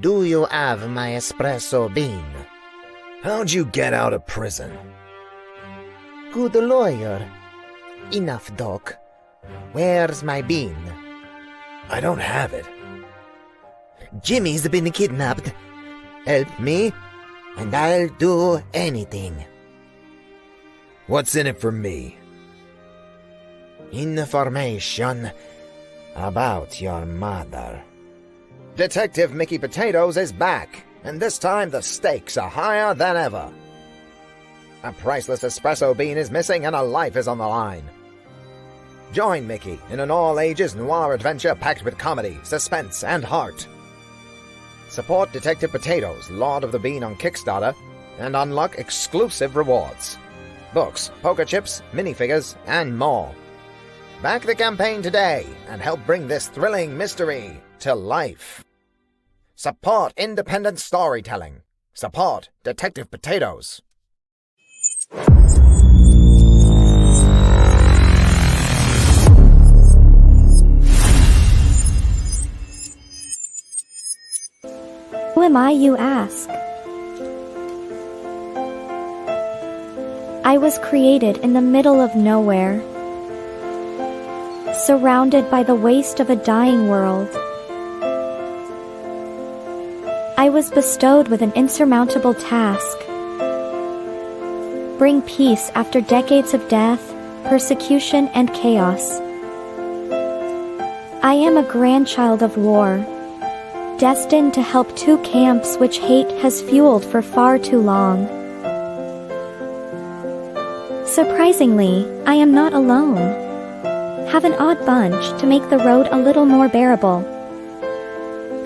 Do you have my espresso bean? How'd you get out of prison? Good lawyer. Enough, Doc. Where's my bean? I don't have it. Jimmy's been kidnapped. Help me, and I'll do anything. What's in it for me? Information about your mother. Detective Mickey Potatoes is back, and this time the stakes are higher than ever. A priceless espresso bean is missing and a life is on the line. Join Mickey in an all-ages noir adventure packed with comedy, suspense, and heart. Support Detective Potatoes, Lord of the Bean on Kickstarter, and unlock exclusive rewards. Books, poker chips, minifigures, and more. Back the campaign today and help bring this thrilling mystery to life. Support independent storytelling. Support Detective Potatoes. Who am I, you ask? I was created in the middle of nowhere, surrounded by the waste of a dying world. I was bestowed with an insurmountable task: bring peace after decades of death, persecution, and chaos. I am a grandchild of war, destined to help two camps which hate has fueled for far too long. Surprisingly, I am not alone. Have an odd bunch to make the road a little more bearable.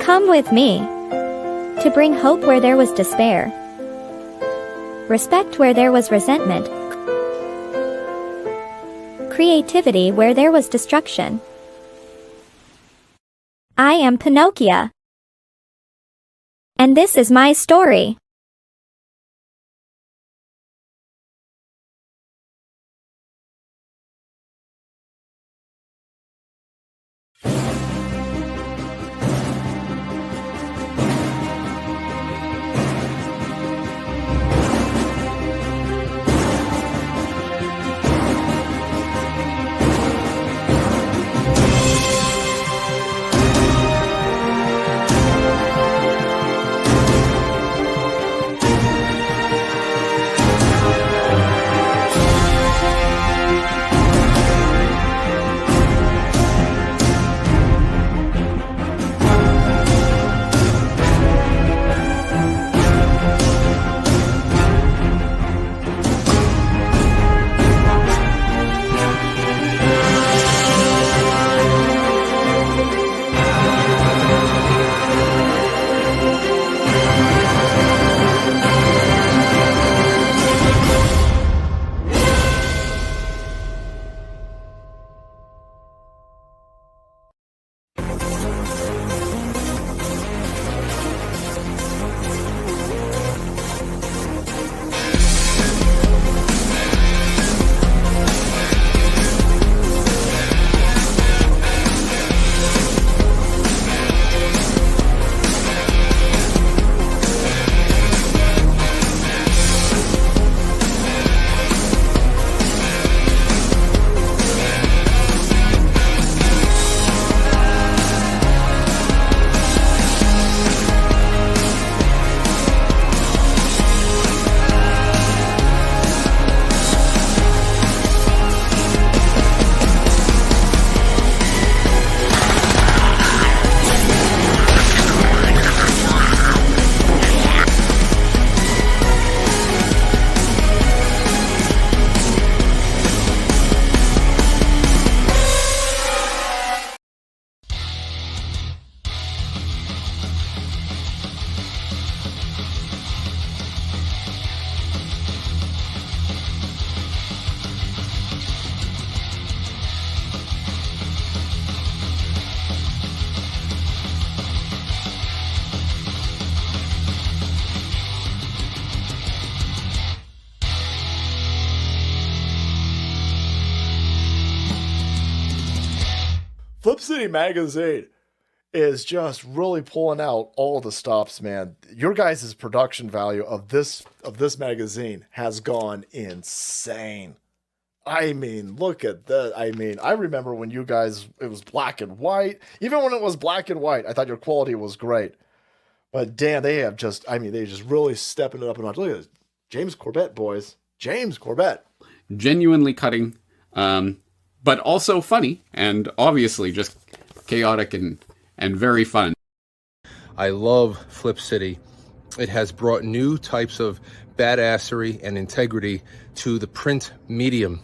Come with me, to bring hope where there was despair, respect where there was resentment, creativity where there was destruction. I am Pinocchio, and this is my story. Flip City Magazine. is just really pulling out all the stops, man. Your guys' production value of this magazine has gone insane. I mean, look at that. I mean, I remember when you guys, it was black and white. Even when it was black and white, I thought your quality was great. But damn, they have just, I mean, they just really stepping it up a notch. Look at this. James Corbett, boys. James Corbett. Genuinely cutting, but also funny, and obviously just chaotic and very fun. I love Flip City. It has brought new types of badassery and integrity to the print medium.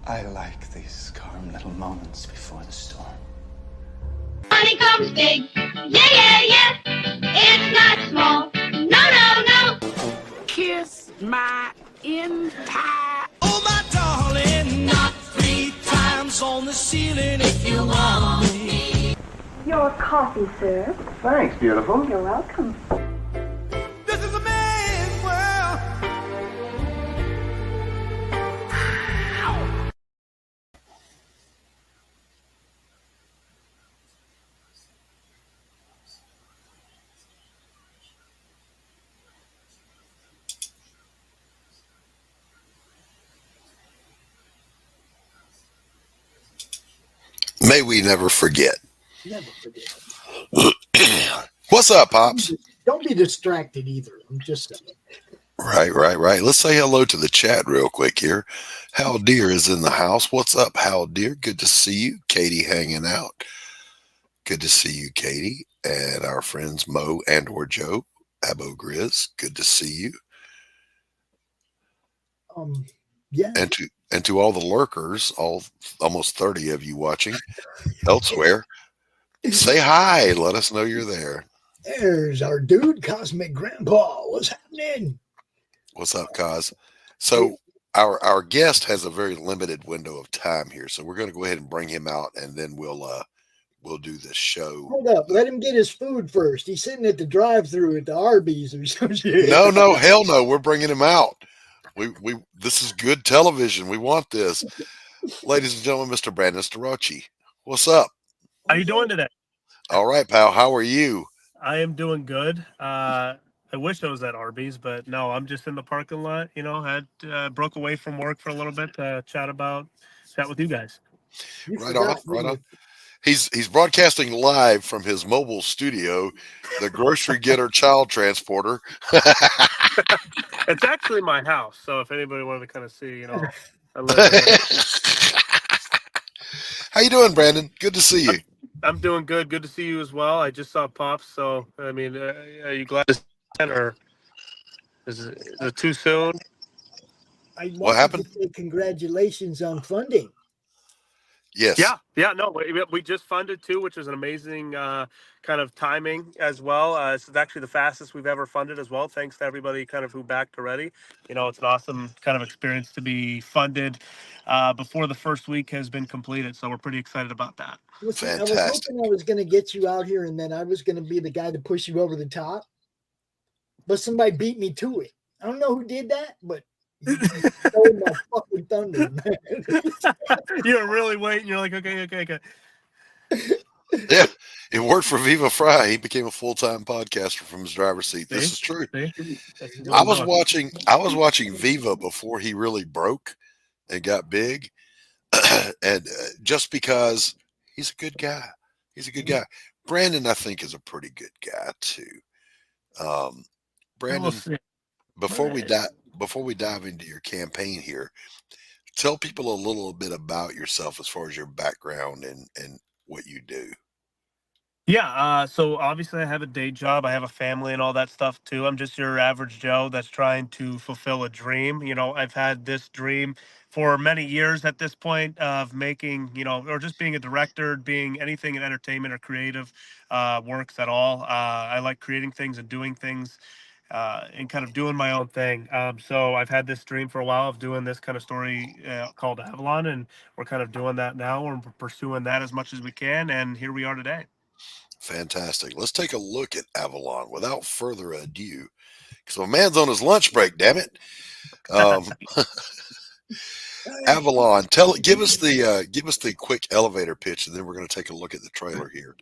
I like these calm little moments before the storm. Money comes big, yeah. It's not small, no. Kiss my empire. Oh, my darling, not 3 times on the ceiling if you want me. Your coffee, sir. Thanks, beautiful. You're welcome. This is a man's world. May we never forget. Never forget. What's up, Pops? Don't be distracted either. I'm just saying. Right. Let's say hello to the chat real quick here. Hal Deer is in the house. What's up, Hal Deer? Good to see you. Katie hanging out. Good to see you, Katie. And our friends Mo and or Joe. Abo Grizz. Good to see you. Yeah. And to all the lurkers, almost 30 of you watching elsewhere, say hi. Let us know you're there. There's our dude, Cosmic Grandpa. What's happening? What's up, Cos? So our guest has a very limited window of time here, so we're going to go ahead and bring him out, and then we'll do this show. Hold up, let him get his food first. He's sitting at the drive-thru at the Arby's or some shit. No, hell no. We're bringing him out. We this is good television. We want this. Ladies and gentlemen, Mr. Brandon Starocci. What's up? How you doing today? All right, pal. How are you? I am doing good. I wish I was at Arby's, but no, I'm just in the parking lot. You know, had broke away from work for a little bit to chat with you guys. Right on, right on. He's broadcasting live from his mobile studio, the grocery getter child transporter. It's actually my house, so if anybody wanted to kind of see, you know, I live there. How you doing, Brandon? Good to see you. I'm doing good. Good to see you as well. I just saw Pops, so I mean, are you glad to see that, or is it too soon? What happened? To say congratulations on funding. Yes. Yeah. No, we just funded too, which is an amazing kind of timing as well. It's actually the fastest we've ever funded as well. Thanks to everybody kind of who backed already. You know, it's an awesome kind of experience to be funded before the first week has been completed. So we're pretty excited about that. Listen, I was hoping I was going to get you out here and then I was going to be the guy to push you over the top. But somebody beat me to it. I don't know who did that, but you stole my fucking thunder, man. You're really waiting. You're like, okay. Yeah, it worked for Viva Fry. He became a full-time podcaster from his driver's seat. This is true. I was watching Viva before he really broke and got big, and just because he's a good guy. He's a good guy. Brandon, I think, is a pretty good guy too. Brandon, before we dive into your campaign here, tell people a little bit about yourself as far as your background and what you do. Yeah, so obviously I have a day job, I have a family and all that stuff too. I'm just your average Joe that's trying to fulfill a dream. You know, I've had this dream for many years at this point of making, you know, or just being a director, being anything in entertainment or creative works at all. I like creating things and doing things and kind of doing my own thing. So I've had this dream for a while of doing this kind of story called Avalon, and we're kind of doing that now. We're pursuing that as much as we can, and here we are today. Fantastic. Let's take a look at Avalon without further ado, because my man's on his lunch break. Damn it, Avalon. Give us the quick elevator pitch, and then we're going to take a look at the trailer here.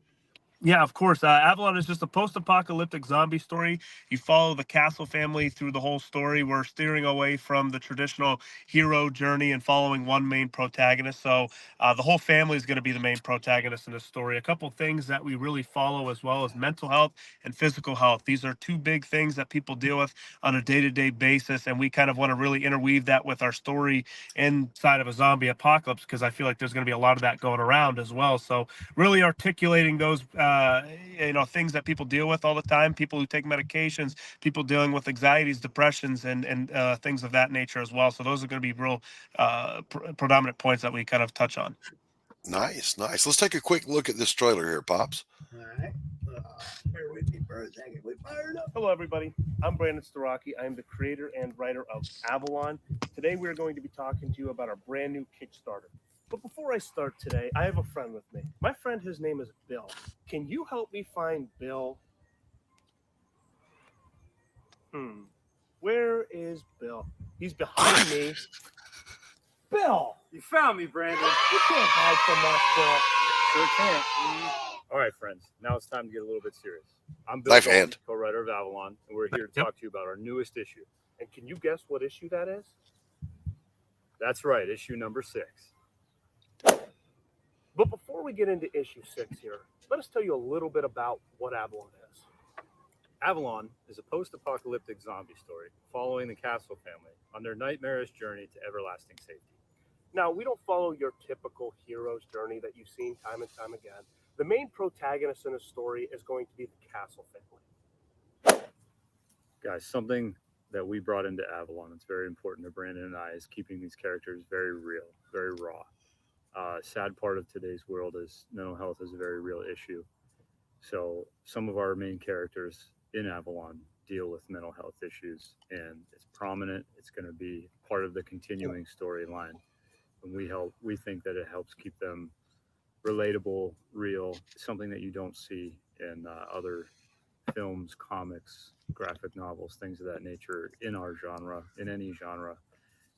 Yeah, of course. Avalon is just a post-apocalyptic zombie story. You follow the Castle family through the whole story. We're steering away from the traditional hero journey and following one main protagonist. So the whole family is going to be the main protagonist in this story. A couple things that we really follow as well as mental health and physical health. These are two big things that people deal with on a day-to-day basis, and we kind of want to really interweave that with our story inside of a zombie apocalypse, because I feel like there's going to be a lot of that going around as well. So really articulating those things that people deal with all the time, people who take medications, people dealing with anxieties, depressions, and things of that nature as well. So those are going to be real predominant points that we kind of touch on. Nice. Let's take a quick look at this trailer here, Pops. All right. Bear with me for a second. We fired up. Hello, everybody. I'm Brandon Starocci. I am the creator and writer of Avalon. Today, we're going to be talking to you about our brand new Kickstarter. But before I start today, I have a friend with me. My friend, his name is Bill. Can you help me find Bill? Where is Bill? He's behind me. Bill! You found me, Brandon. You can't hide from us, Bill. Sure can't. All right, friends. Now it's time to get a little bit serious. I'm Bill, co-writer of Avalon, and we're here to talk to you about our newest issue. And can you guess what issue that is? That's right, issue number 6. But before we get into issue 6 here, let us tell you a little bit about what Avalon is. Avalon is a post-apocalyptic zombie story following the Castle family on their nightmarish journey to everlasting safety. Now, we don't follow your typical hero's journey that you've seen time and time again. The main protagonist in the story is going to be the Castle family. Guys, something that we brought into Avalon that's very important to Brandon and I is keeping these characters very real, very raw. Sad part of today's world is mental health is a very real issue. So some of our main characters in Avalon deal with mental health issues, and it's prominent. It's going to be part of the continuing storyline. And we think that it helps keep them relatable, real, something that you don't see in other films, comics, graphic novels, things of that nature in our genre, in any genre.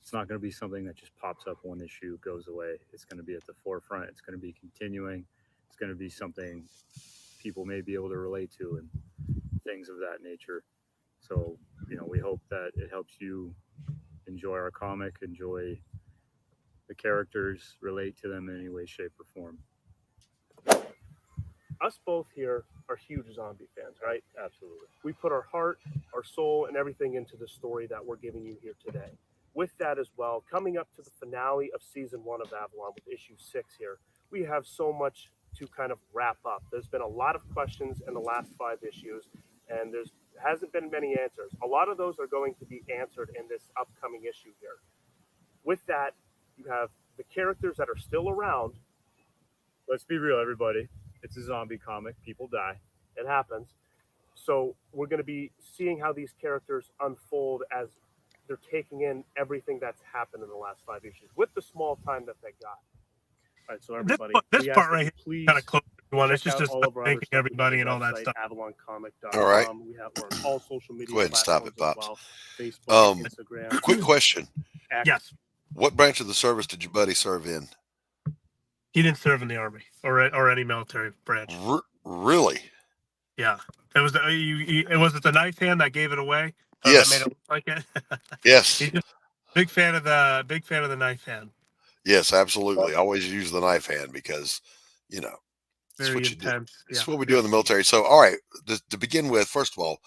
It's not going to be something that just pops up one issue, goes away. It's going to be at the forefront. It's going to be continuing. It's going to be something people may be able to relate to and things of that nature. So, we hope that it helps you enjoy our comic, enjoy the characters, relate to them in any way, shape, or form. Us both here are huge zombie fans, right? Absolutely. We put our heart, our soul, and everything into the story that we're giving you here today. With that as well, coming up to the finale of season 1 of Avalon with issue 6 here, we have so much to kind of wrap up. There's been a lot of questions in the last 5 issues, and there hasn't been many answers. A lot of those are going to be answered in this upcoming issue here. With that, you have the characters that are still around. Let's be real, everybody. It's a zombie comic. People die. It happens. So we're going to be seeing how these characters unfold as they're taking in everything that's happened in the last 5 issues with the small time that they got. All right, so everybody, this part right here kind of close. It's just thanking everybody and all that stuff. All right. We have on all social media. Go ahead and stop it, Pops. Well. Facebook, Instagram. Quick question. Yes. What branch of the service did your buddy serve in? He didn't serve in the Army or any military branch. Really? Yeah. It was the knife hand that gave it away. Yes. That made it look like it. Yes. He's just big fan of the knife hand. Yes, absolutely. I always use the knife hand because, that's Very what you do. intense. It's what we do in the military. So, all right, to begin with, first of all,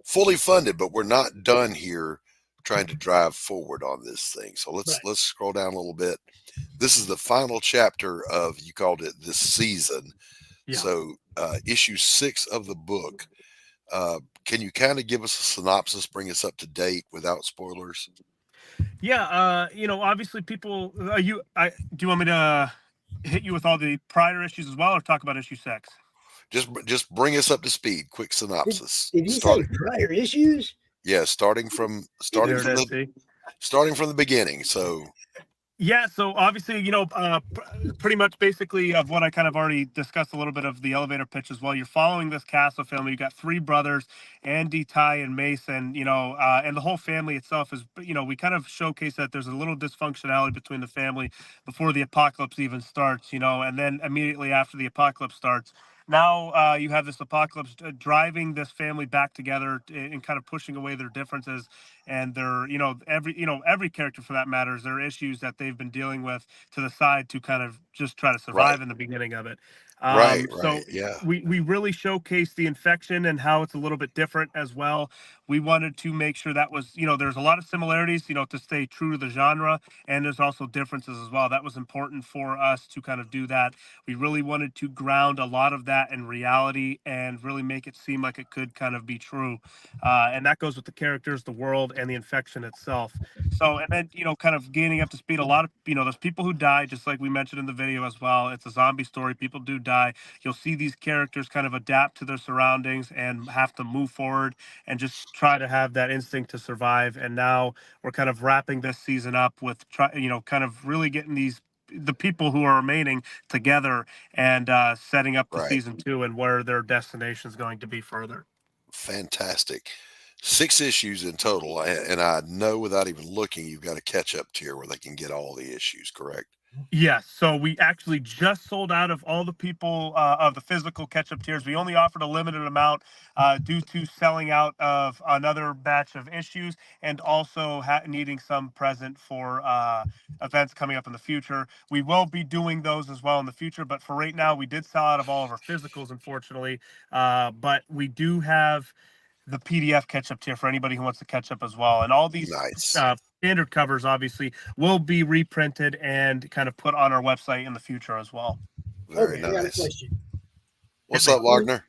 fully funded, but we're not done here trying to drive forward on this thing. So let's scroll down a little bit. This is the final chapter of, you called it this season. Yeah. So issue 6 of the book. Can you kind of give us a synopsis, bring us up to date without spoilers? Yeah, obviously people. Do you want me to hit you with all the prior issues as well, or talk about issue 6? Just bring us up to speed. Quick synopsis. Did you say prior issues? Yeah, starting from the beginning. So. Yeah, so obviously, pretty much basically of what I kind of already discussed a little bit of the elevator pitch as well. You're following this Castle family. You got 3 brothers, Andy, Ty, and Mason, and the whole family itself is, we kind of showcase that there's a little dysfunctionality between the family before the apocalypse even starts, and then immediately after the apocalypse starts. Now you have this apocalypse driving this family back together and kind of pushing away their differences and their, every character for that matter, their issues that they've been dealing with to the side to kind of just try to survive in the beginning of it. So yeah, we really showcase the infection and how it's a little bit different as well. We wanted to make sure that was, there's a lot of similarities, to stay true to the genre, and there's also differences as well. That was important for us to kind of do that. We really wanted to ground a lot of that in reality and really make it seem like it could kind of be true. And that goes with the characters, the world, and the infection itself. So, and then, kind of gaining up to speed, a lot of, there's people who die, just like we mentioned in the video as well. It's a zombie story. People do die. You'll see these characters kind of adapt to their surroundings and have to move forward and just try to have that instinct to survive. And now we're kind of wrapping this season up with, kind of really getting the people who are remaining together and setting up the season 2 and where their destination is going to be further. Fantastic. 6 issues in total, and I know without even looking, you've got a catch-up tier where they can get all the issues, correct? Yes, so we actually just sold out of all the people of the physical catch-up tiers. We only offered a limited amount due to selling out of another batch of issues and also needing some present for events coming up in the future. We will be doing those as well in the future, but for right now, we did sell out of all of our physicals, unfortunately. But we do have the PDF catch-up tier for anybody who wants to catch up as well. And all these standard covers, obviously, will be reprinted and kind of put on our website in the future as well. Very nice. nice. I got a question. What's up, Wagner?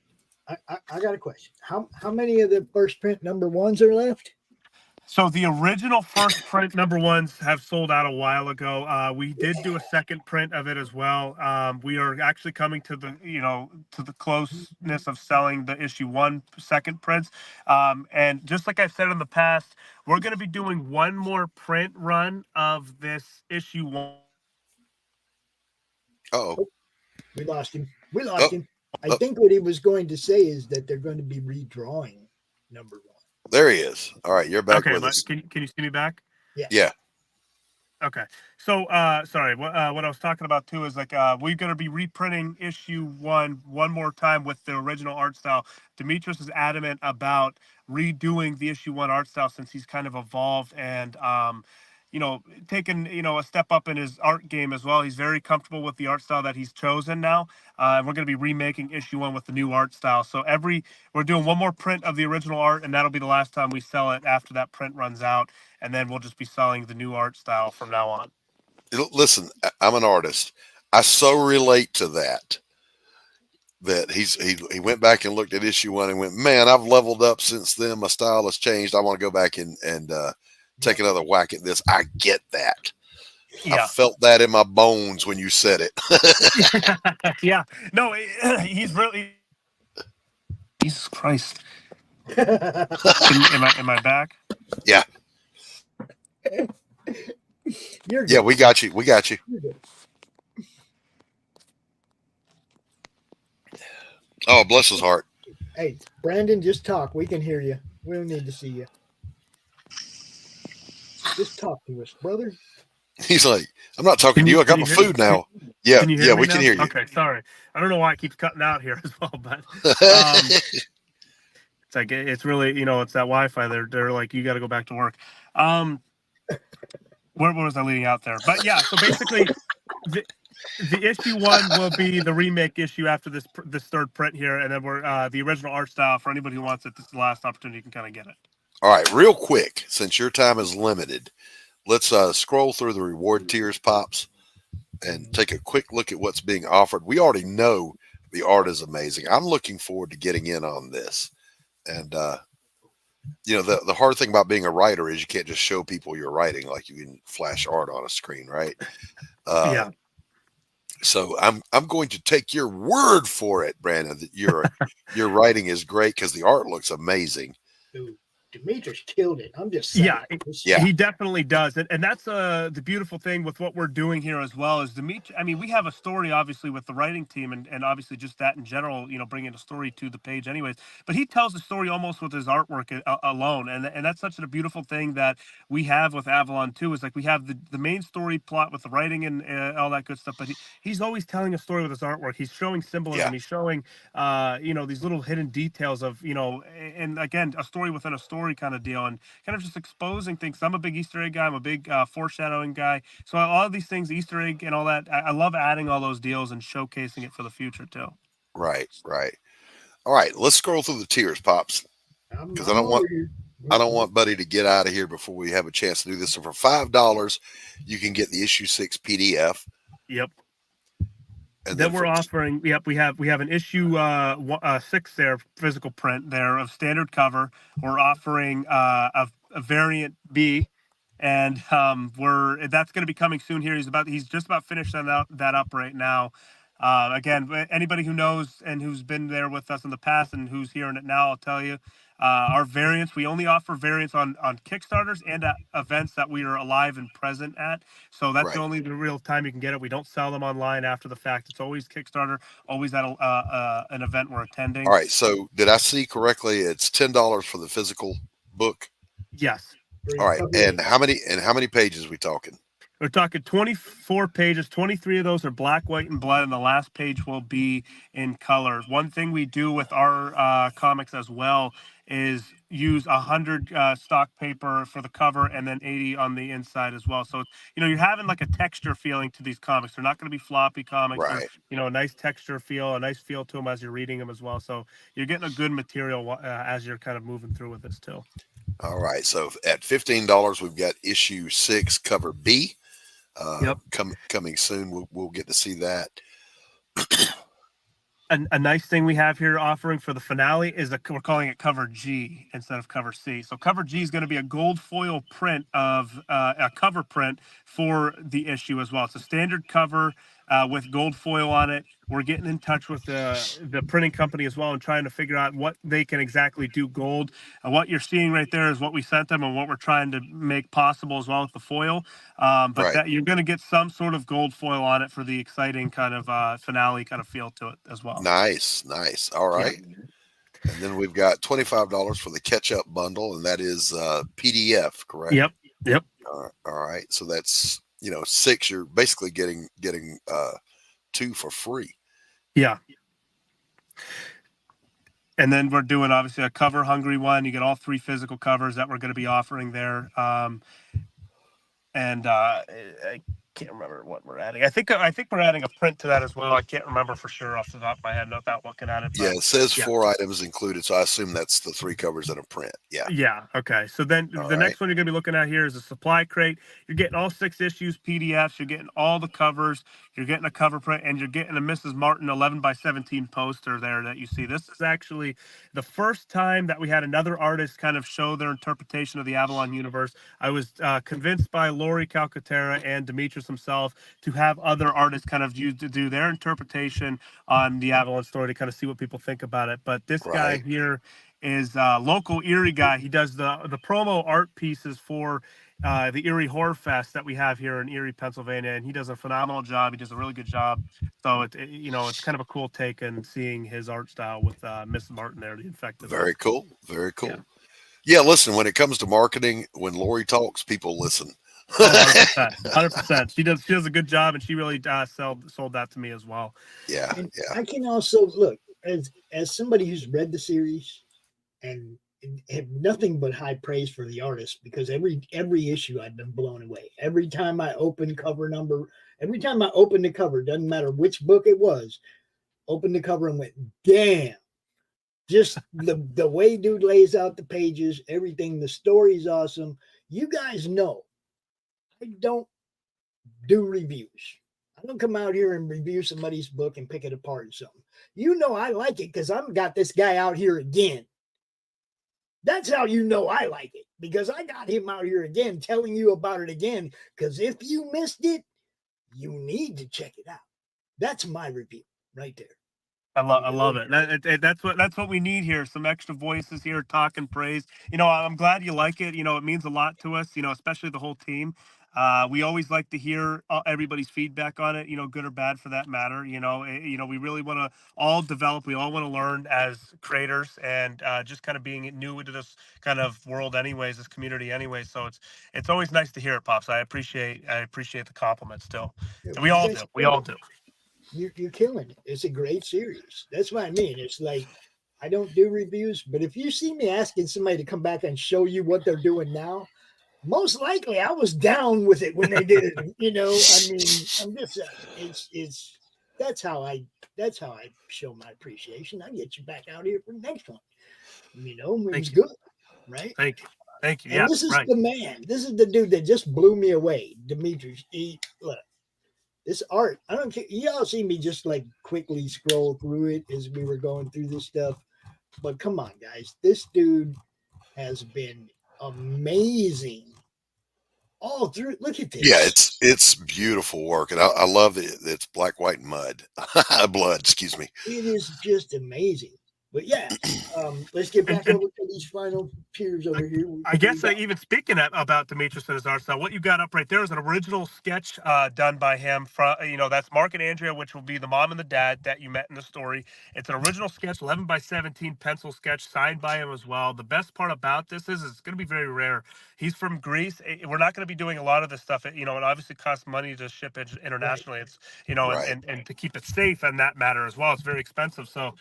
I got a question. How many of the first print number 1s are left? So the original first print number 1s have sold out a while ago. We did do a second print of it as well. We are actually coming to the, to the closeness of selling the issue 1 second prints. And just like I've said in the past, we're going to be doing one more print run of this issue 1. Uh-oh. We lost him. We lost him. I think what he was going to say is that they're going to be redrawing number 1. There he is. All right, you're back Okay, with us. can you see me back? Yeah. Okay. So, sorry. What I was talking about too is like we're going to be reprinting issue one more time with the original art style. Demetrius is adamant about redoing the issue 1 art style since he's kind of evolved and taken a step up in his art game as well. He's very comfortable with the art style that he's chosen now. And we're going to be remaking issue 1 with the new art style. So we're doing one more print of the original art, and that'll be the last time we sell it after that print runs out. And then we'll just be selling the new art style from now on. Listen, I'm an artist. I so relate to that he went back and looked at issue 1 and went, man, I've leveled up since then. My style has changed. I want to go back and take another whack at this. I get that. Yeah. I felt that in my bones when you said it. Yeah. No, he's really. Jesus Christ. Am I back? Yeah. Yeah, we got you. We got you. Oh, bless his heart. Hey, Brandon, just talk. We can hear you. We don't need to see you. Just talk to us, brother. He's like, I'm not talking to you. I got my food now. Yeah, yeah, we can hear you. Okay, sorry. I don't know why it keeps cutting out here as well, but it's like it's really it's that Wi-Fi. They're like, you got to go back to work. Where was I leading out there? But yeah, so basically, the issue 1 will be the remake issue after this third print here, and then we're the original art style for anybody who wants it. This is the last opportunity you can kind of get it. All right, real quick, since your time is limited, let's scroll through the reward tiers, Pops, and take a quick look at what's being offered. We already know the art is amazing. I'm looking forward to getting in on this. And, the hard thing about being a writer is you can't just show people you're writing like you can flash art on a screen, right? Yeah. So I'm going to take your word for it, Brandon, that your writing is great because the art looks amazing. Dude, Demetrius killed it. I'm just saying. Yeah, he definitely does. And that's the beautiful thing with what we're doing here as well is Demetrius. I mean, we have a story, obviously, with the writing team and obviously just that in general, bringing a story to the page anyways. But he tells the story almost with his artwork alone. And that's such a beautiful thing that we have with Avalon, too, is like we have the main story plot with the writing and all that good stuff. But he's always telling a story with his artwork. He's showing symbolism. Yeah. He's showing, these little hidden details of, and again, a story within a story kind of deal and kind of just exposing things. I'm a big Easter egg guy. I'm a big foreshadowing guy. So all of these things, Easter egg and all that, I love adding all those deals and showcasing it for the future too. Right. All right, let's scroll through the tiers, Pops, because I don't want Buddy to get out of here before we have a chance to do this. So for $5, you can get the issue 6 PDF. Yep. And then we're offering. Yep, we have an issue 6 there, physical print there of standard cover. We're offering a variant B, and that's going to be coming soon. Here, he's just about finished that up right now. Again, anybody who knows and who's been there with us in the past and who's hearing it now, I'll tell you. Our variants, we only offer variants on Kickstarters and at events that we are alive and present at. So that's the only real time you can get it. We don't sell them online after the fact. It's always Kickstarter, always at an event we're attending. All right. So did I see correctly? It's $10 for the physical book. Yes. All right. And how many pages are we talking? We're talking 24 pages. 23 of those are black, white, and blood, and the last page will be in color. One thing we do with our comics as well is use 100 stock paper for the cover and then 80 on the inside as well. So, you're having like a texture feeling to these comics. They're not going to be floppy comics. Right. They're, a nice texture feel, a nice feel to them as you're reading them as well. So you're getting a good material as you're kind of moving through with this too. All right. So at $15, we've got issue 6 cover B. Coming soon. We'll get to see that. A nice thing we have here offering for the finale is we're calling it cover G instead of cover C. So cover G is going to be a gold foil print of a cover print for the issue as well. It's a standard cover. with gold foil on it. We're getting in touch with the printing company as well and trying to figure out what they can exactly do gold. And what you're seeing right there is what we sent them and what we're trying to make possible as well with the foil. But that you're going to get some sort of gold foil on it for the exciting kind of finale kind of feel to it as well. Nice. All right. Yeah. And then we've got $25 for the catch-up bundle, and that is PDF, correct? Yep. All right. So that's 6. You're basically getting 2 for free. Yeah. And then we're doing obviously a cover hungry one. You get all 3 physical covers that we're going to be offering there. And I can't remember what we're adding. I think we're adding a print to that as well. I can't remember for sure off the top of my head without looking at it. Yeah, it says 4 items included, so I assume that's the 3 covers in a print. Yeah. Yeah. Okay. So then the next one you're going to be looking at here is a supply crate. You're getting all 6 issues PDFs. You're getting all the covers. You're getting a cover print, and you're getting a Mrs. Martin 11x17 poster there that you see. This is actually the first time that we had another artist kind of show their interpretation of the Avalon universe. I was convinced by Laurie Calcaterra and Demetrius himself to have other artists kind of use to do their interpretation on the Avalon story to kind of see what people think about it. But this guy here is a local Erie guy. He does the promo art pieces for the Erie Horror Fest that we have here in Erie, Pennsylvania, and he does a phenomenal job. He does a really good job. So it's kind of a cool take in seeing his art style with Miss Martin there, the infected. Very cool. Yeah, listen, when it comes to marketing, when Laurie talks, people listen. 100%. She does a good job, and she really sold that to me as well. Yeah. I can also look as somebody who's read the series and have nothing but high praise for the artist, because every issue I've been blown away. Every time I open the cover, doesn't matter which book it was, opened the cover and went, damn. Just the way dude lays out the pages, everything, the story's awesome. You guys know I don't do reviews. I don't come out here and review somebody's book and pick it apart or something. You know I like it because I've got this guy out here again. That's how you know I like it, because I got him out here again telling you about it again, because if you missed it, you need to check it out. That's my review right there. I love it. That's what we need here. Some extra voices here talking praise. I'm glad you like it. It means a lot to us, especially the whole team. We always like to hear everybody's feedback on it, good or bad for that matter. We really want to all develop. We all want to learn as creators, and just kind of being new into this kind of world anyways, this community anyway. So it's always nice to hear it, Pops. I appreciate the compliments still. And we all do. You're killing it. It's a great series. That's what I mean. It's like, I don't do reviews, but if you see me asking somebody to come back and show you what they're doing now, most likely I was down with it when they did it. I mean, I'm just it's that's how I show my appreciation. I get you back out here for the next one. It's good, right? Thank you. And this is the man. This is the dude that just blew me away, Demetrius. Look, this art, I don't care. Y'all see me just like quickly scroll through it as we were going through this stuff. But come on, guys. This dude has been amazing all through. Look at this. Yeah, it's beautiful work. And I love it. It's black, white, and blood, excuse me. It is just amazing. But yeah, let's get back over to these final peers over here. I guess even speaking about Demetrius and his art style, what you got up right there is an original sketch done by him. That's Mark and Andrea, which will be the mom and the dad that you met in the story. It's an original sketch, 11x17 pencil sketch, signed by him as well. The best part about this is it's going to be very rare. He's from Greece. We're not going to be doing a lot of this stuff. It obviously costs money to ship it internationally. Right. It's and to keep it safe in that matter as well. It's very expensive. So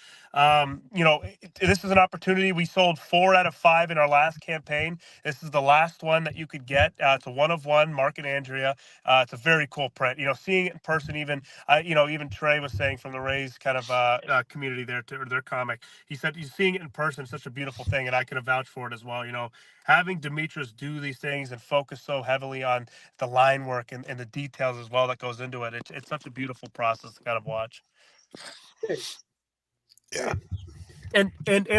this is an opportunity. We sold 4 out of 5 in our last campaign. This is the last one that you could get. It's a 1 of 1, Mark and Andrea. It's a very cool print. Seeing it in person, even Trey was saying from the Rays kind of community there, to their comic, he said he's seeing it in person is such a beautiful thing, and I can vouch for it as well. Having Demetrius do these things and focus so heavily on the line work and the details as well that goes into it. It's such a beautiful process to kind of watch. Yeah. And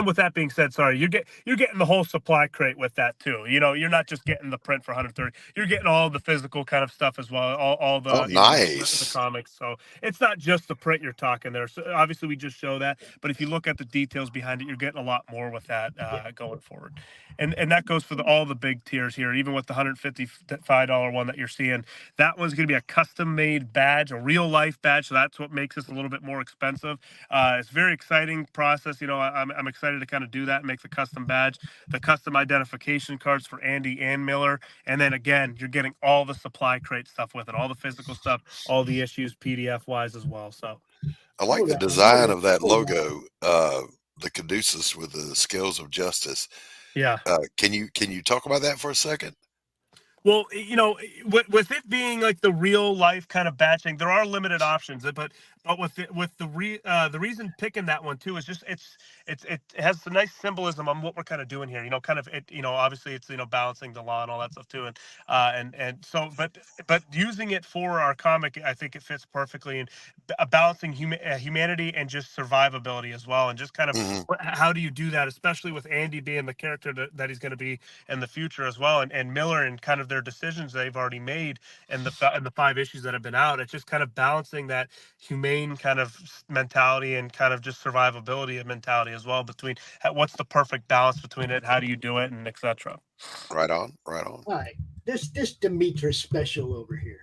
with that being said, sorry, you're getting the whole supply crate with that too. You're not just getting the print for 130. You're getting all the physical kind of stuff as well, all Oh, the the nice. comics. So it's not just the print you're talking there. So obviously we just show that, but if you look at the details behind it, you're getting a lot more with that going forward. And that goes for all the big tiers here, even with the $155 one that you're seeing. That one's going to be a custom made badge, a real life badge. So that's what makes this a little bit more expensive. It's a very exciting process. I'm excited to kind of do that and make the custom badge, the custom identification cards for Andy and Miller. And then again, you're getting all the supply crate stuff with it, all the physical stuff, all the issues PDF wise as well. So I like the design of that logo, the caduceus with the scales of justice. Yeah. Can you talk about that for a second? Well, with it being like the real life kind of batching, there are limited options. But with the reason picking that one too is just it has a nice symbolism on what we're kind of doing here. Obviously it's balancing the law and all that stuff too, and so but using it for our comic, I think it fits perfectly in balancing humanity and just survivability as well, and just kind of how do you do that, especially with Andy being the character that he's going to be in the future as well, and Miller and kind of their decisions they've already made and the 5 issues that have been out. It's just kind of balancing that humane kind of mentality and kind of just survivability of mentality as well, between what's the perfect balance between it, how do you do it, and etc. Right on. All right, this Demetrius special over here.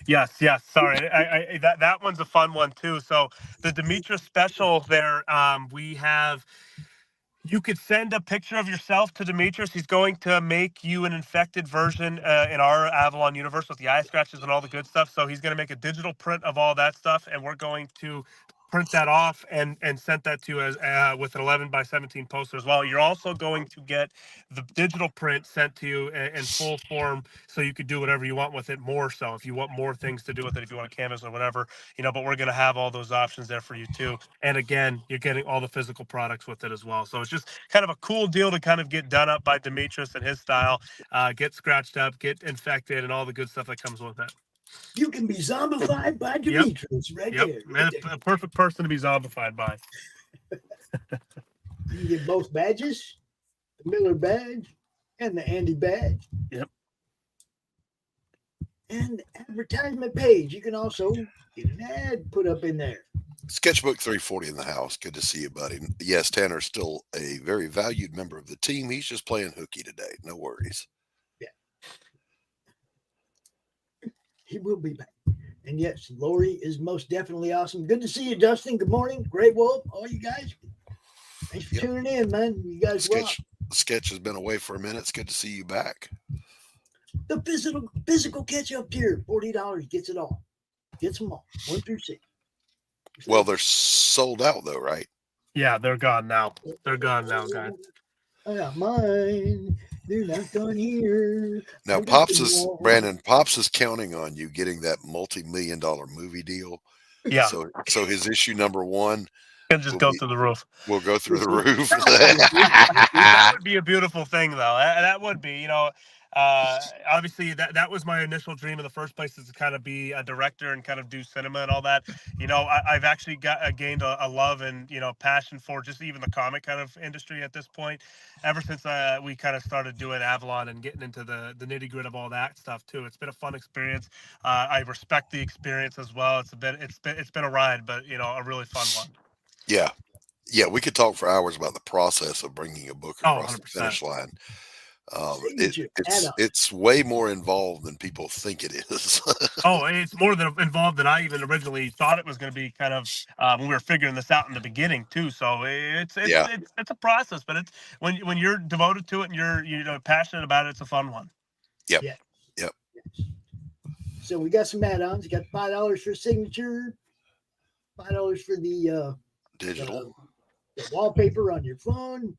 Yes. Sorry, that one's a fun one too. So the Demetrius special there, we have. You could send a picture of yourself to Demetrius. He's going to make you an infected version in our Avalon universe with the eye scratches and all the good stuff. So he's going to make a digital print of all that stuff, and we're going to print that off and sent that to you as with an 11 by 17 poster as well. You're also going to get the digital print sent to you in full form, so you could do whatever you want with it more. So if you want more things to do with it, if you want a canvas or whatever, but we're going to have all those options there for you too. And again, you're getting all the physical products with it as well. So it's just kind of a cool deal to kind of get done up by Demetrius and his style, get scratched up, get infected, and all the good stuff that comes with it. You can be zombified by Demetrius right there. Right there. A perfect person to be zombified by. You can get both badges, the Miller badge and the Andy badge. Yep. And the advertisement page. You can also get an ad put up in there. Sketchbook 340 in the house. Good to see you, buddy. Yes, Tanner's still a very valued member of the team. He's just playing hooky today. No worries. Yeah. He will be back. And yes, Laurie is most definitely awesome. Good to see you, Dustin. Good morning. Great Wolf. All you guys. Thanks for tuning in, man. You guys Sketch has been away for a minute. It's good to see you back. The physical catch up tier, $40 gets it all. Gets them all. 1 through 6. Well, they're sold out though, right? Yeah, they're gone now. They're gone now, guys. I got mine. They're not done here. Now, Brandon Pops is counting on you getting that multi-million-dollar movie deal. Yeah. So his issue number 1 can just go through the roof. We'll go through the roof. That would be a beautiful thing, though. That would be, obviously that was my initial dream in the first place, is to kind of be a director and kind of do cinema and all that. I've actually gained a love and passion for just even the comic kind of industry at this point, ever since we kind of started doing Avalon and getting into the nitty gritty of all that stuff too. It's been a fun experience. I respect the experience as well. It's been a ride, but a really fun one. Yeah, we could talk for hours about the process of bringing a book across the finish line. It's way more involved than people think it is. It's more involved than I even originally thought it was going to be. Kind of when we were figuring this out in the beginning too. So it's a process, but it's when you're devoted to it and you're passionate about it, it's a fun one. Yep. Yeah. Yep. So we got some add-ons. You got $5 for signature, $5 for the digital. The wallpaper on your phone.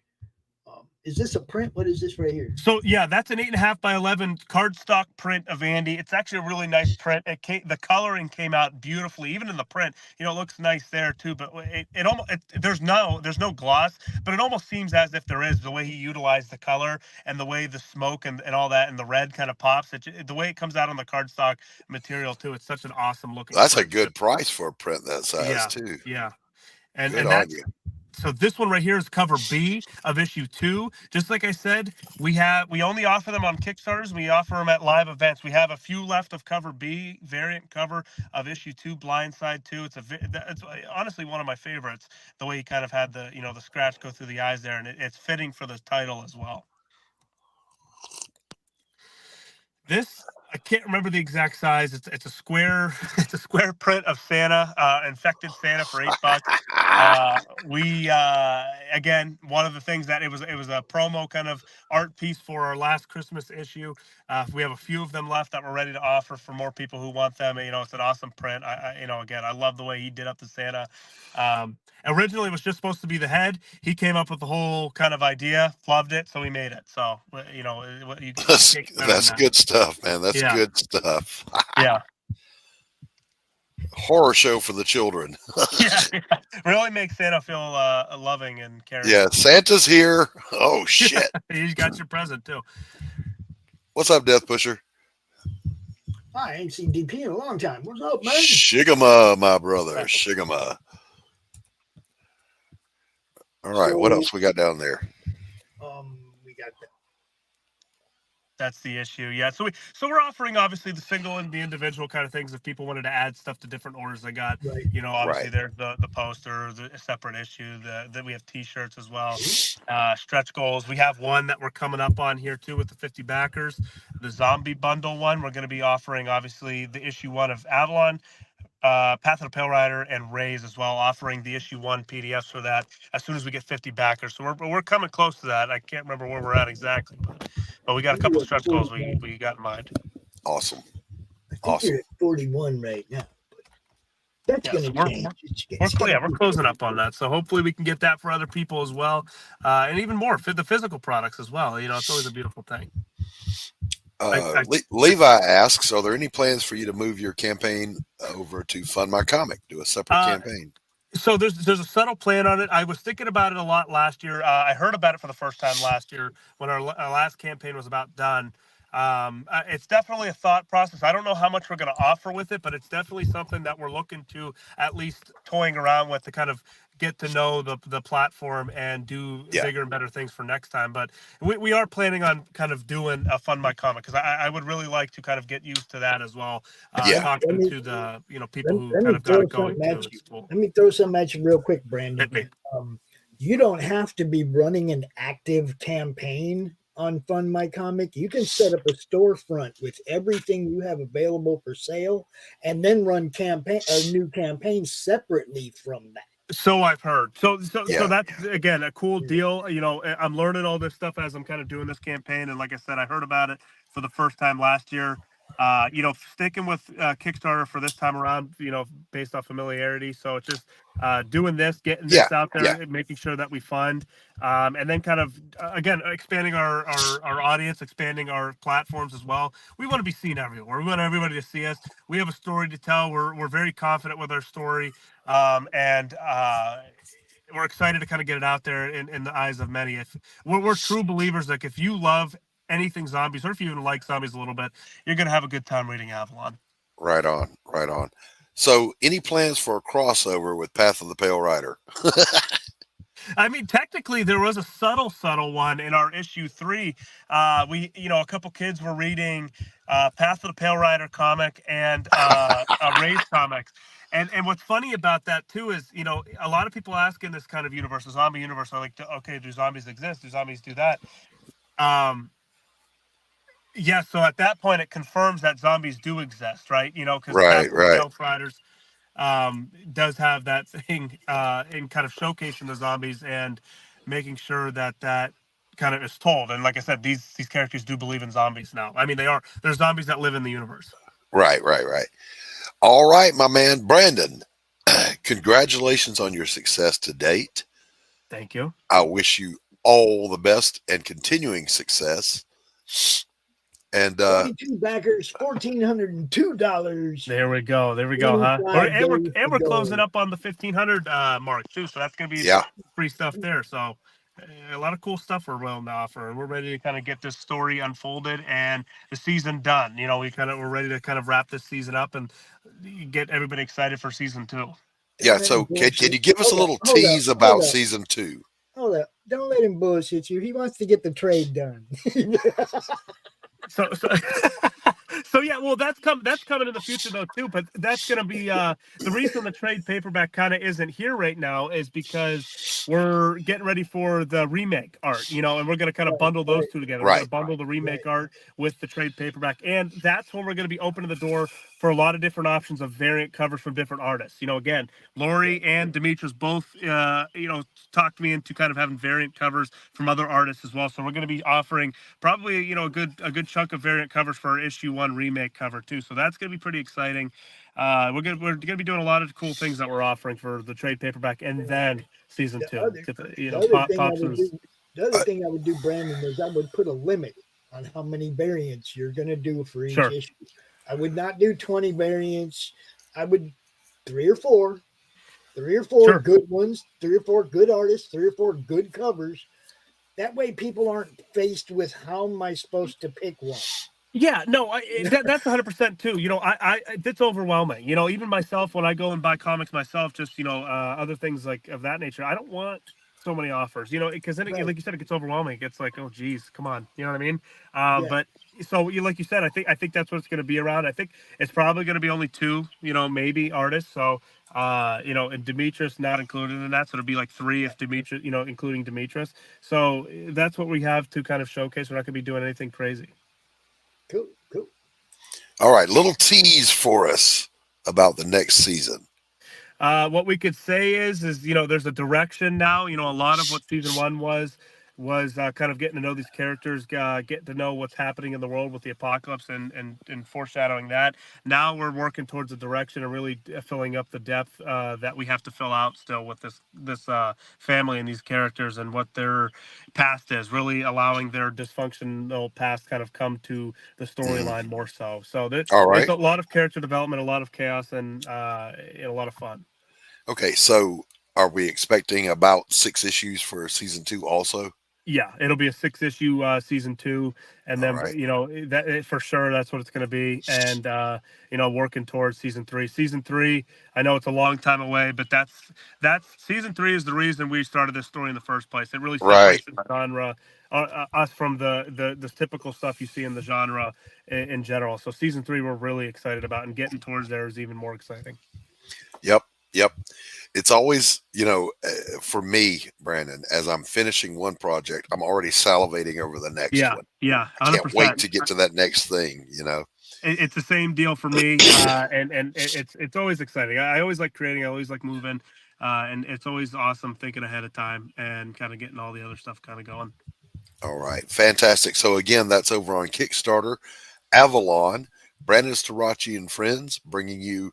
Is this a print? What is this right here? So yeah, that's an 8.5 by 11 cardstock print of Andy. It's actually a really nice print. The coloring came out beautifully, even in the print. It looks nice there too. But it almost there's no gloss, but it almost seems as if there is, the way he utilized the color and the way the smoke and all that and the red kind of pops. The way it comes out on the cardstock material too. It's such an awesome looking. That's print. A good price for a print that size too. Yeah, and that's. So this one right here is cover B of issue 2. Just like I said, we only offer them on Kickstarters. We offer them at live events. We have a few left of cover B, variant cover of issue 2, Blindside 2. It's honestly one of my favorites. The way he kind of had the the scratch go through the eyes there, and it's fitting for the title as well. This, I can't remember the exact size. It's a square print of Santa, infected Santa for $8. We again, one of the things that it was a promo kind of art piece for our last Christmas issue. We have a few of them left that we're ready to offer for more people who want them. It's an awesome print. Again, I love the way he did up the Santa. Originally it was just supposed to be the head. He came up with the whole kind of idea, loved it, so he made it. So that's good stuff, man. That's good stuff. Yeah. Horror show for the children. yeah. Really makes Santa feel loving and caring. Yeah, Santa's here. Oh shit. He's got your present too. What's up, Death Pusher? I ain't seen DP in a long time. What's up, man? Shigama, my brother. Shigama. All right, what else we got down there? We got that. That's the issue. Yeah. So we're offering obviously the single and the individual kind of things. If people wanted to add stuff to different orders, they got, obviously there's the poster, the separate issue, that we have t-shirts as well. Stretch goals. We have one that we're coming up on here too with the 50 backers, the zombie bundle one. We're going to be offering obviously the issue 1 of Avalon, Path of the Pale Rider, and Rays as well, offering the issue 1 PDFs for that as soon as we get 50 backers. So we're coming close to that. I can't remember where we're at exactly, but we got a couple of stretch goals we got in mind. Awesome. I think you're at 41 right now. That's going to change. We're closing up on that. So hopefully we can get that for other people as well, and even more for the physical products as well. It's always a beautiful thing. Levi asks, are there any plans for you to move your campaign over to Fund My Comic, do a separate campaign? So there's a subtle plan on it. I was thinking about it a lot last year. I heard about it for the first time last year when our last campaign was about done. It's definitely a thought process. I don't know how much we're going to offer with it, but it's definitely something that we're looking to at least toying around with to kind of get to know the platform and do bigger and better things for next time. But we are planning on kind of doing a Fund My Comic, because I would really like to kind of get used to that as well. Talking to the people who kind of got it going. Let me throw something at you real quick, Brandon. You don't have to be running an active campaign on Fund My Comic. You can set up a storefront with everything you have available for sale, and then run new campaigns separately from that. So I've heard. So that's again a cool deal. I'm learning all this stuff as I'm kind of doing this campaign, and like I said, I heard about it for the first time last year. Sticking with Kickstarter for this time around, based off familiarity. So it's just doing this, getting this out there, and making sure that we fund, and then kind of again expanding our audience, expanding our platforms as well. We want to be seen everywhere. We want everybody to see us. We have a story to tell. We're very confident with our story, and we're excited to kind of get it out there in the eyes of many. If we're true believers, like if you love anything zombies, or if you even like zombies a little bit, you're going to have a good time reading Avalon. Right on. So any plans for a crossover with Path of the Pale Rider? I mean, technically there was a subtle one in our issue 3. We, a couple kids were reading Path of the Pale Rider comic and Ray's comics. And what's funny about that too is, a lot of people ask in this kind of universe, the zombie universe, are like, okay, do zombies exist? Do zombies do that? Yeah, so at that point, it confirms that zombies do exist, right? Because Pale Riders does have that thing in kind of showcasing the zombies and making sure that kind of is told. And like I said, these characters do believe in zombies now. I mean, there's zombies that live in the universe. Right. All right, my man, Brandon, congratulations on your success to date. Thank you. I wish you all the best and continuing success. And 22 backers, $1,402. There we go, huh? We're closing up on the 1,500 mark too, so that's gonna be free stuff there. So a lot of cool stuff we're willing to offer, and we're ready to kind of get this story unfolded and the season done. We're ready to kind of wrap this season up and get everybody excited for season 2. Yeah. So can you give us a little tease about season 2? Hold up. Don't let him bullshit you. He wants to get the trade done. So so yeah, well that's coming in the future though too, but that's going to be the reason the trade paperback kind of isn't here right now is because we're getting ready for the remake art, you know, and we're going to kind of bundle those two together. We're going to bundle the remake art with the trade paperback, and that's when we're going to be opening the door for a lot of different options of variant covers from different artists. You know, again, Laurie and Demetrius both you know, talked me into kind of having variant covers from other artists as well. So we're going to be offering probably, you know, a good chunk of variant covers for our issue 1 remake cover too. So that's going to be pretty exciting. We're gonna be doing a lot of cool things that we're offering for the trade paperback and then season 2. You know, the other thing I would do, Brandon, is I would put a limit on how many variants you're going to do for each issue. I would not do 20 variants. I would 3 or 4 good ones, 3 or 4 good artists, 3 or 4 good covers. That way people aren't faced with how am I supposed to pick one? Yeah, no, that's 100% too. You know, I it's overwhelming. You know, even myself, when I go and buy comics myself, just, you know, other things like of that nature, I don't want so many offers, you know, because then, like you said, it gets overwhelming. It gets like, oh, geez, come on. You know what I mean? But so like you said, I think that's what it's going to be around. I think it's probably going to be only 2, you know, maybe artists. So, you know, and Demetrius not included in that. So it'll be like 3 if Demetrius, you know, including Demetrius. So that's what we have to kind of showcase. We're not going to be doing anything crazy. Cool. All right, little tease for us about the next season. What we could say is, you know, there's a direction now. You know, a lot of what season 1 was kind of getting to know these characters, getting to know what's happening in the world with the apocalypse and foreshadowing that. Now we're working towards a direction and really filling up the depth that we have to fill out still with this family and these characters and what their past is, really allowing their dysfunctional past kind of come to the storyline more so. So there's a lot of character development, a lot of chaos, and a lot of fun. Okay, so are we expecting about 6 issues for season 2 also? Yeah, it'll be a 6-issue season 2, and then you know that for sure that's what it's going to be, and you know, working towards season 3. Season 3, I know it's a long time away, but that's season 3 is the reason we started this story in the first place. It really separates the genre us from the typical stuff you see in the genre in general. So season 3 we're really excited about, and getting towards there is even more exciting. Yep. It's always, you know, for me, Brandon, as I'm finishing one project, I'm already salivating over the next one. Yeah, 100%. I can't wait to get to that next thing, you know. It's the same deal for me, and it's always exciting. I always like creating. I always like moving, and it's always awesome thinking ahead of time and kind of getting all the other stuff kind of going. All right, fantastic. So again, that's over on Kickstarter, Avalon, Brandon Starocci and friends, bringing you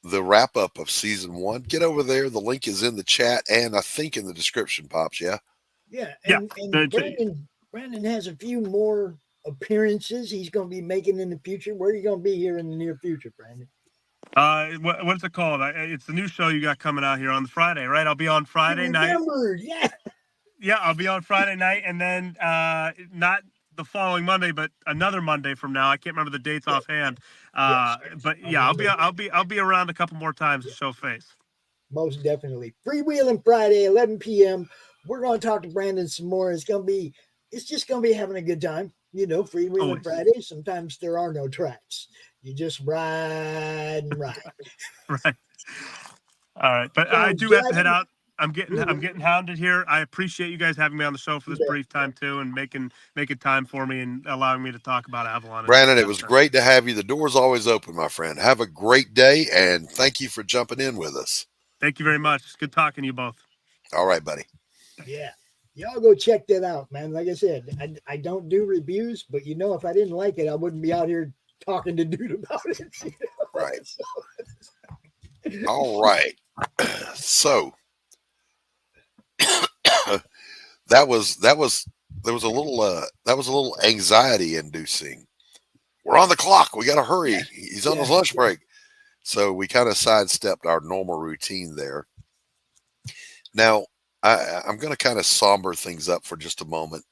the wrap up of season 1. Get over there. The link is in the chat and I think in the description, Pops. Yeah. And Brandon has a few more appearances he's going to be making in the future. Where are you going to be here in the near future, Brandon? What's it called? It's the new show you got coming out here on Friday, right? I'll be on Friday night. Yeah, I'll be on Friday night, and then not the following Monday, but another Monday from now. I can't remember the dates offhand. But yeah, I'll be around a couple more times to show face. Most definitely. Freewheeling Friday, 11 p.m. We're going to talk to Brandon some more. It's just going to be having a good time. You know, Freewheeling Friday. Sometimes there are no tracks. You just ride and ride. Right. All right, but I do have to head out. I'm getting hounded here. I appreciate you guys having me on the show for this brief time too, and making time for me and allowing me to talk about Avalon. Brandon, it was great to have you. The door's always open, my friend. Have a great day, and thank you for jumping in with us. Thank you very much. It's good talking to you both. All right, buddy. Yeah. Y'all go check that out, man. Like I said, I don't do reviews, but you know, if I didn't like it, I wouldn't be out here talking to dude about it. You know? Right. All right. So that was a little anxiety inducing. We're on the clock. We got to hurry. He's on his lunch break. So we kind of sidestepped our normal routine there. Now I'm going to kind of somber things up for just a moment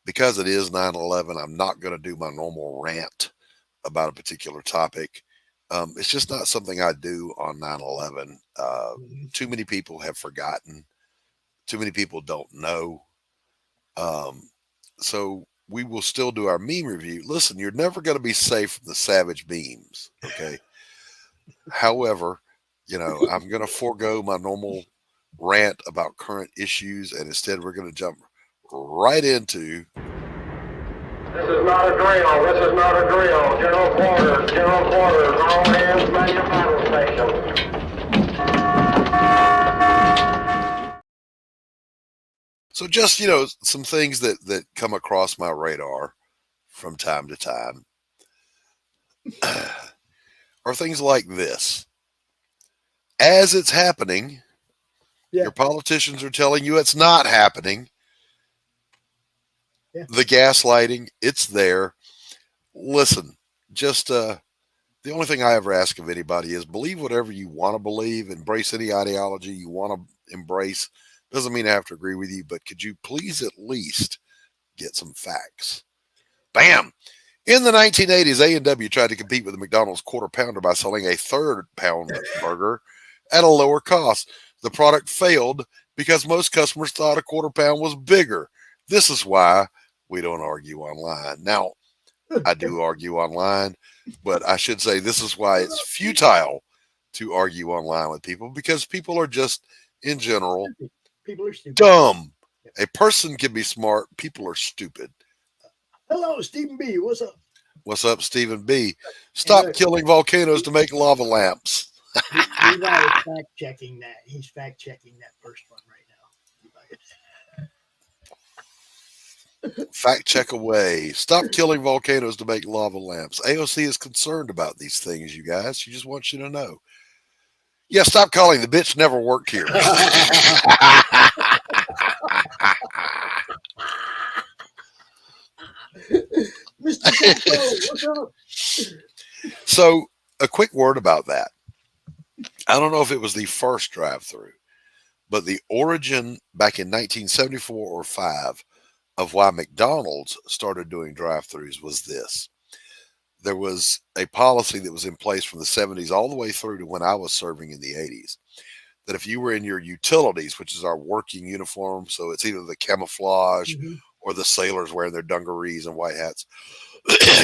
because it is 9/11. I'm not going to do my normal rant about a particular topic. It's just not something I do on 9/11. Too many people have forgotten. Too many people don't know. So we will still do our meme review. Listen, you're never going to be safe from the savage memes. Okay. However, I'm going to forego my normal rant about current issues, and instead we're going to jump right into. This is not a drill. This is not a drill. General quarters. General quarters. All hands man your battle station. So just, some things that come across my radar from time to time are things like this. As it's happening, your politicians are telling you it's not happening. Yeah. The gaslighting, it's there. Listen, just the only thing I ever ask of anybody is believe whatever you want to believe, embrace any ideology you want to embrace. Doesn't mean I have to agree with you, but could you please at least get some facts? Bam! In the 1980s, A&W tried to compete with the McDonald's quarter pounder by selling a third pound burger at a lower cost. The product failed because most customers thought a quarter pound was bigger. This is why we don't argue online. Now, I do argue online, but I should say this is why it's futile to argue online with people, because people are just, in general, People are stupid. dumb. A person can be smart. People are stupid. Hello, Stephen B. What's up? What's up, Stephen B? Stop killing volcanoes to make lava lamps. Levi is fact checking that. He's fact checking that first one right now. Fact check away. Stop killing volcanoes to make lava lamps. AOC is concerned about these things, you guys. She just wants you to know. Yeah, stop calling. The bitch never worked here. Mr. Capo, what's up? So, a quick word about that. I don't know if it was the first drive-through, but the origin back in 1974 or 5 of why McDonald's started doing drive-throughs was this. There was a policy that was in place from the 70s all the way through to when I was serving in the 80s, that if you were in your utilities, which is our working uniform, so it's either the camouflage or the sailors wearing their dungarees and white hats,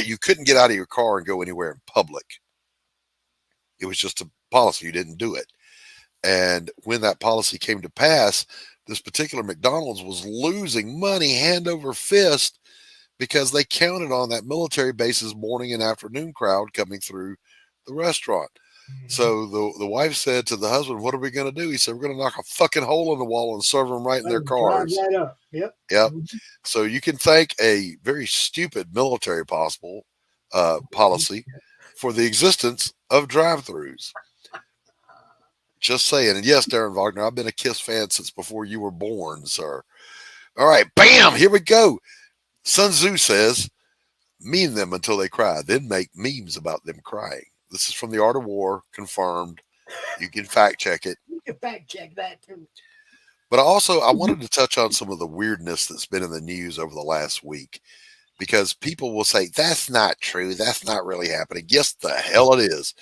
you couldn't get out of your car and go anywhere in public. It was just a policy. You didn't do it. And when that policy came to pass, this particular McDonald's was losing money hand over fist because they counted on that military base's morning and afternoon crowd coming through the restaurant. So the wife said to the husband, "What are we going to do?" He said, "We're going to knock a fucking hole in the wall and serve them right in their cars." Right up. Yep. Yep. So you can thank a very stupid military policy for the existence of drive-throughs. Just saying. And yes, Darren Wagner, I've been a KISS fan since before you were born, sir. All right, bam, here we go. Sun Tzu says, "Meme them until they cry, then make memes about them crying." This is from The Art of War, confirmed. You can fact check it. You can fact check that too. But I wanted to touch on some of the weirdness that's been in the news over the last week, because people will say, that's not true. That's not really happening. Yes, the hell it is.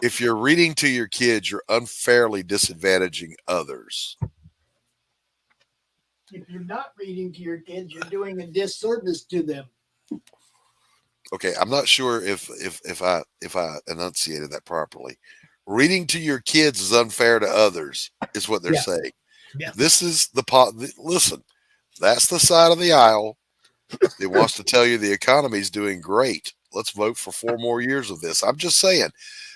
If you're reading to your kids, you're unfairly disadvantaging others. If you're not reading to your kids, you're doing a disservice to them. Okay, I'm not sure if I enunciated that properly. Reading to your kids is unfair to others, is what they're saying. Yeah. This is listen, that's the side of the aisle that wants to tell you the economy's doing great. Let's vote for 4 more years of this. I'm just saying.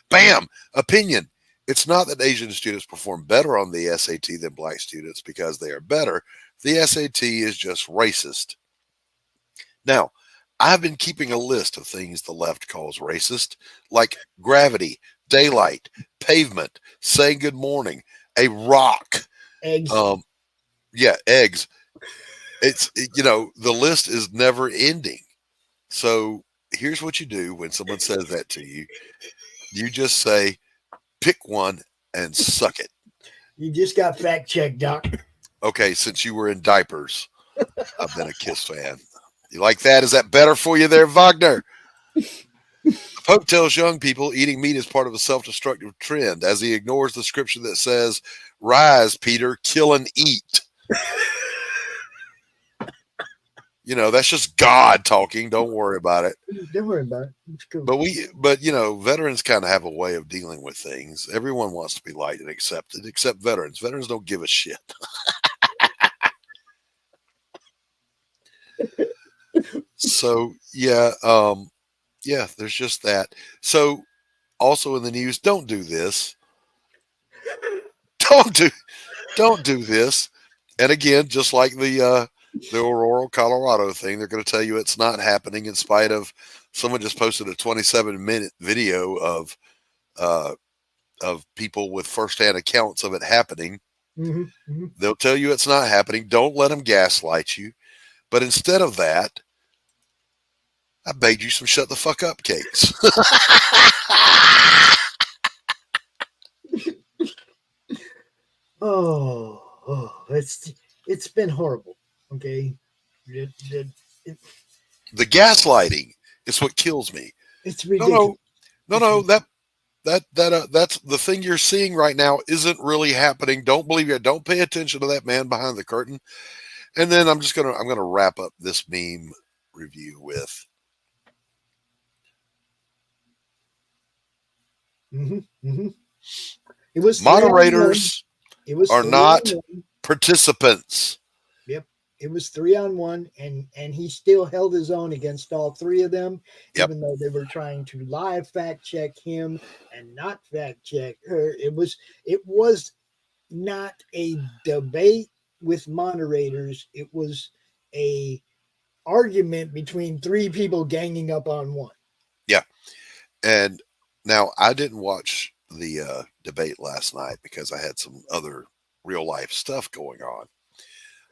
Bam! Opinion. It's not that Asian students perform better on the SAT than black students because they are better. The SAT is just racist. Now, I've been keeping a list of things the left calls racist, like gravity, daylight, pavement, saying good morning, a rock. Eggs. Eggs. The list is never ending. So here's what you do when someone says that to you. You just say, pick one and suck it. You just got fact checked, Doc. Okay, since you were in diapers, I've been a KISS fan. You like that? Is that better for you there, Wagner? The Pope tells young people eating meat is part of a self-destructive trend as he ignores the scripture that says, "Rise, Peter, kill and eat." That's just God talking. Don't worry about it. Don't worry about it. It's cool. But veterans kind of have a way of dealing with things. Everyone wants to be liked and accepted, except veterans. Veterans don't give a shit. So there's just that. So also in the news, don't do this. Don't do this. And again, just like the Aurora, Colorado thing, they're going to tell you it's not happening in spite of someone just posted a 27-minute video of people with firsthand accounts of it happening. Mm-hmm, mm-hmm. They'll tell you it's not happening. Don't let them gaslight you. But instead of that, I baked you some shut the fuck up cakes. It's been horrible. Okay. The gaslighting is what kills me. It's ridiculous. No, that's the thing you're seeing right now isn't really happening. Don't believe it. Don't pay attention to that man behind the curtain. And then I'm gonna wrap up this meme review with It was moderators are not 3-on-1. participants. Yep. It was 3-on-1, and he still held his own against all three of them, even though they were trying to live fact check him and not fact check her. It was not a debate with moderators. It was a argument between three people ganging up on one. Yeah. And now I didn't watch the debate last night because I had some other real life stuff going on.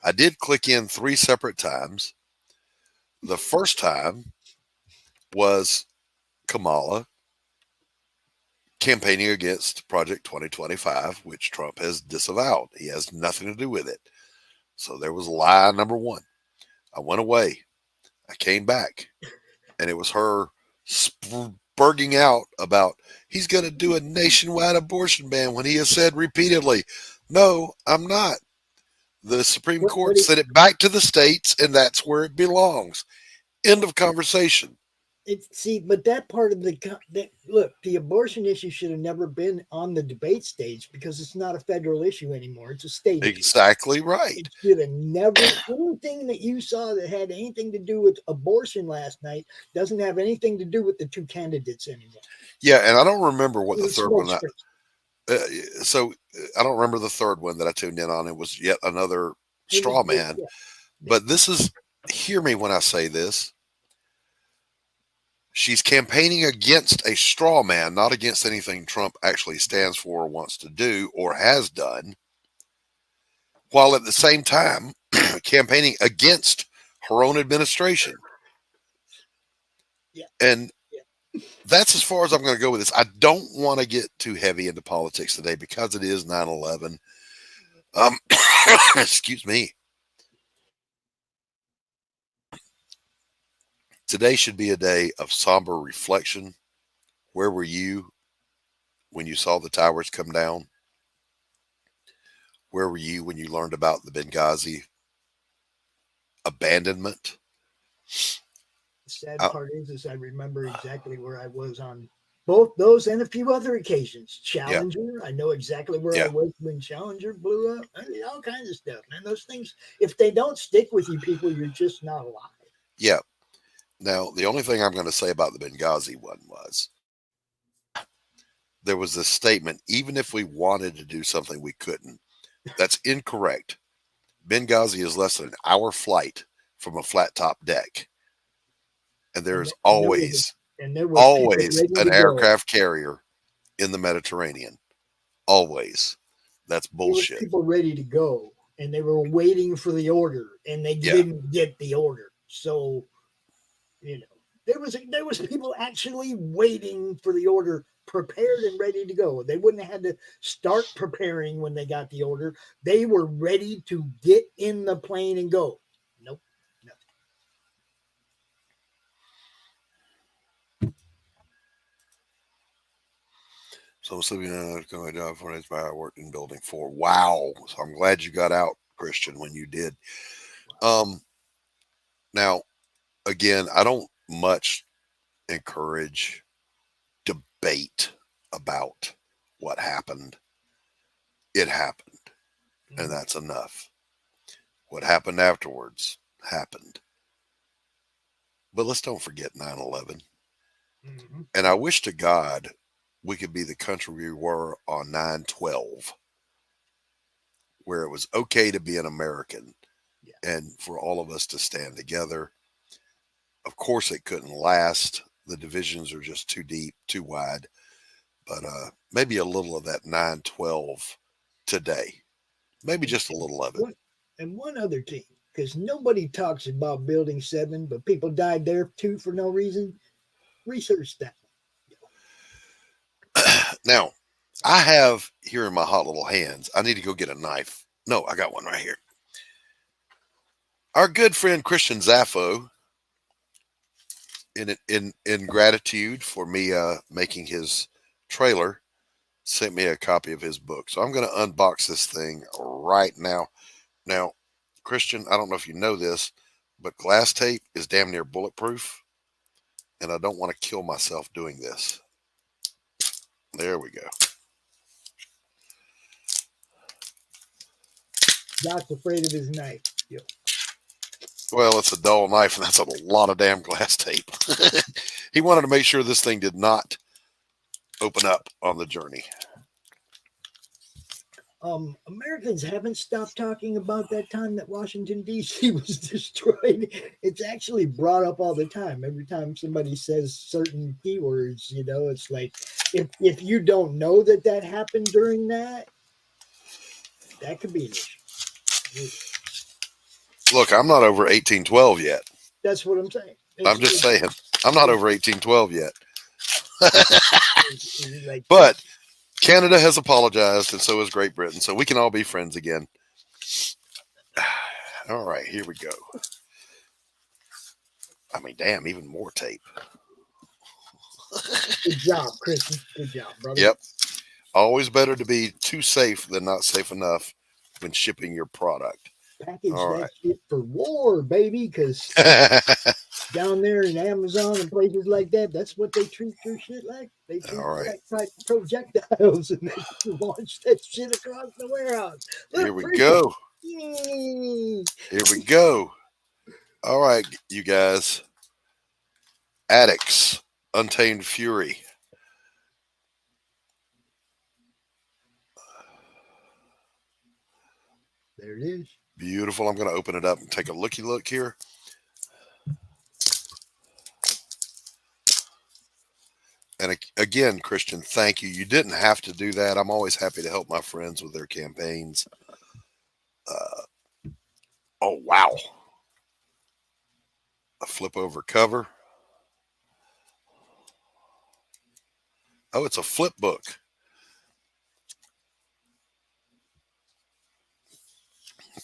I did click in 3 separate times. The first time was Kamala campaigning against Project 2025, which Trump has disavowed. He has nothing to do with it. So there was lie number 1. I went away. I came back, and it was her spurging out about he's going to do a nationwide abortion ban when he has said repeatedly, "No, I'm not. The Supreme Court sent it back to the states, and that's where it belongs." End of conversation. But that part of the abortion issue should have never been on the debate stage because it's not a federal issue anymore. It's a state Exactly issue. right. It should have never, anything that you saw that had anything to do with abortion last night doesn't have anything to do with the 2 candidates anymore. Yeah, and I don't remember what the third one. So I don't remember the third one that I tuned in on. It was yet another straw man. Yeah. But this is, hear me when I say this. She's campaigning against a straw man, not against anything Trump actually stands for or wants to do or has done, while at the same time campaigning against her own administration. Yeah. And that's as far as I'm going to go with this. I don't want to get too heavy into politics today because it is 9/11. Excuse me. Today should be a day of somber reflection. Where were you when you saw the towers come down? Where were you when you learned about the Benghazi abandonment? The sad part is I remember exactly where I was on both those and a few other occasions. Challenger, I know exactly where I was when Challenger blew up. I mean, all kinds of stuff, man. Those things, if they don't stick with you people, you're just not alive. Yeah. Now, the only thing I'm going to say about the Benghazi one was there was this statement, even if we wanted to do something, we couldn't. That's incorrect. Benghazi is less than an hour flight from a flat top deck. And there's always an aircraft carrier in the Mediterranean. Always. That's bullshit. There were people ready to go, and they were waiting for the order, and they didn't get the order. So, there was people actually waiting for the order, prepared and ready to go. They wouldn't have had to start preparing when they got the order. They were ready to get in the plane and go. Nope. Nothing. So I'm sleeping going to job for an I worked in building 4. Wow. So I'm glad you got out, Christian, when you did. Now, again, I don't much encourage debate about what happened. It happened, and that's enough. What happened afterwards happened. But let's don't forget 9/11. And I wish to God we could be the country we were on 9/12, where it was okay to be an American and for all of us to stand together. Of course, it couldn't last. The divisions are just too deep, too wide. But maybe a little of that 9/12 today. Maybe just a little of it. And one other thing, because nobody talks about Building 7, but people died there too for no reason. Research that. Now, I have here in my hot little hands, I need to go get a knife. No, I got one right here. Our good friend Christian Zaffo, in gratitude for me making his trailer, sent me a copy of his book. So I'm going to unbox this thing right now. Now, Christian, I don't know if you know this, but glass tape is damn near bulletproof, and I don't want to kill myself doing this. There we go. Doc's afraid of his knife. Yo. Well, it's a dull knife, and that's a lot of damn glass tape. He wanted to make sure this thing did not open up on the journey. Americans haven't stopped talking about that time that Washington, D.C. was destroyed. It's actually brought up all the time. Every time somebody says certain keywords, you know, it's like, if you don't know that that happened during that, that could be an issue. Look, I'm not over 1812 yet. That's what I'm saying. I'm just saying. I'm not over 1812 yet. But Canada has apologized, and so has Great Britain, so we can all be friends again. All right, here we go. I mean, damn, even more tape. Good job, Christian. Good job, brother. Yep. Always better to be too safe than not safe enough when shipping your product. Package all that right. shit for war, baby, because down there in Amazon and places like that, that's what they treat their shit like. They treat right. like projectiles and they launch that shit across the warehouse. Here we go. Yay. Here we go. All right, you guys. Addicts, Untamed Fury. There it is. Beautiful. I'm going to open it up and take a looky look here. And again, Christian, thank you. You didn't have to do that. I'm always happy to help my friends with their campaigns. Oh, wow. A flip over cover. Oh, it's a flip book.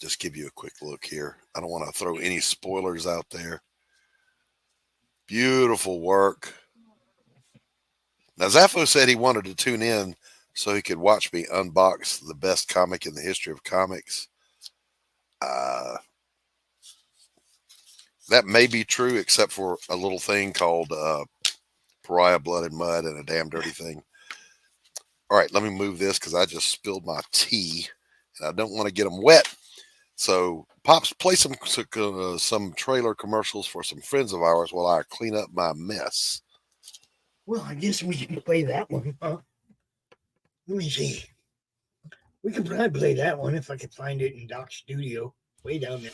Just give you a quick look here. I don't want to throw any spoilers out there. Beautiful work. Now, Zaffo said he wanted to tune in so he could watch me unbox the best comic in the history of comics. That may be true, except for a little thing called Pariah Blood and Mud and a Damn Dirty Thing. All right, let me move this because I just spilled my tea, and I don't want to get them wet. So, Pops, play some trailer commercials for some friends of ours while I clean up my mess. Well, I guess we can play that one, huh? Let me see. We could probably play that one if I could find it in Doc's studio, way down there.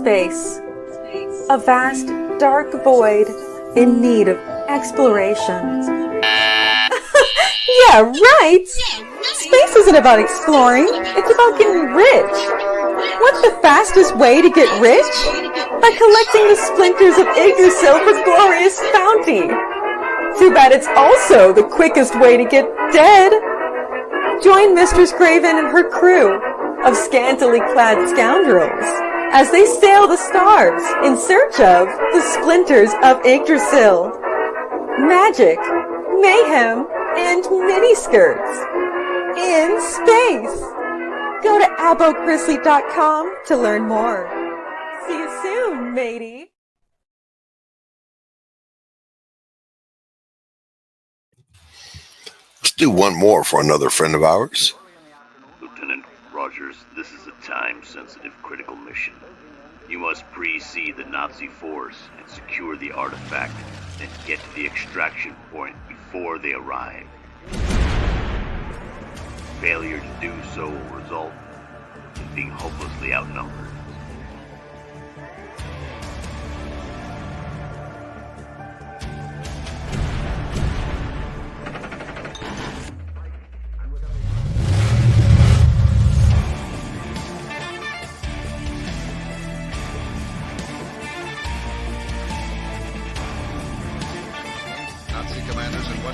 space. A vast, dark void in need of exploration. Yeah, right! Space isn't about exploring, it's about getting rich. What's the fastest way to get rich? By collecting the splinters of Yggdrasil for glorious bounty. Too bad it's also the quickest way to get dead. Join Mistress Graven and her crew of scantily clad scoundrels as they sail the stars in search of the splinters of Yggdrasil. Magic, mayhem, and miniskirts in space. Go to abogrizzly.com to learn more. See you soon, matey. Let's do one more for another friend of ours. Lieutenant Rogers, this is a time-sensitive critical mission. You must precede the Nazi force and secure the artifact, then get to the extraction point before they arrive. Failure to do so will result in being hopelessly outnumbered.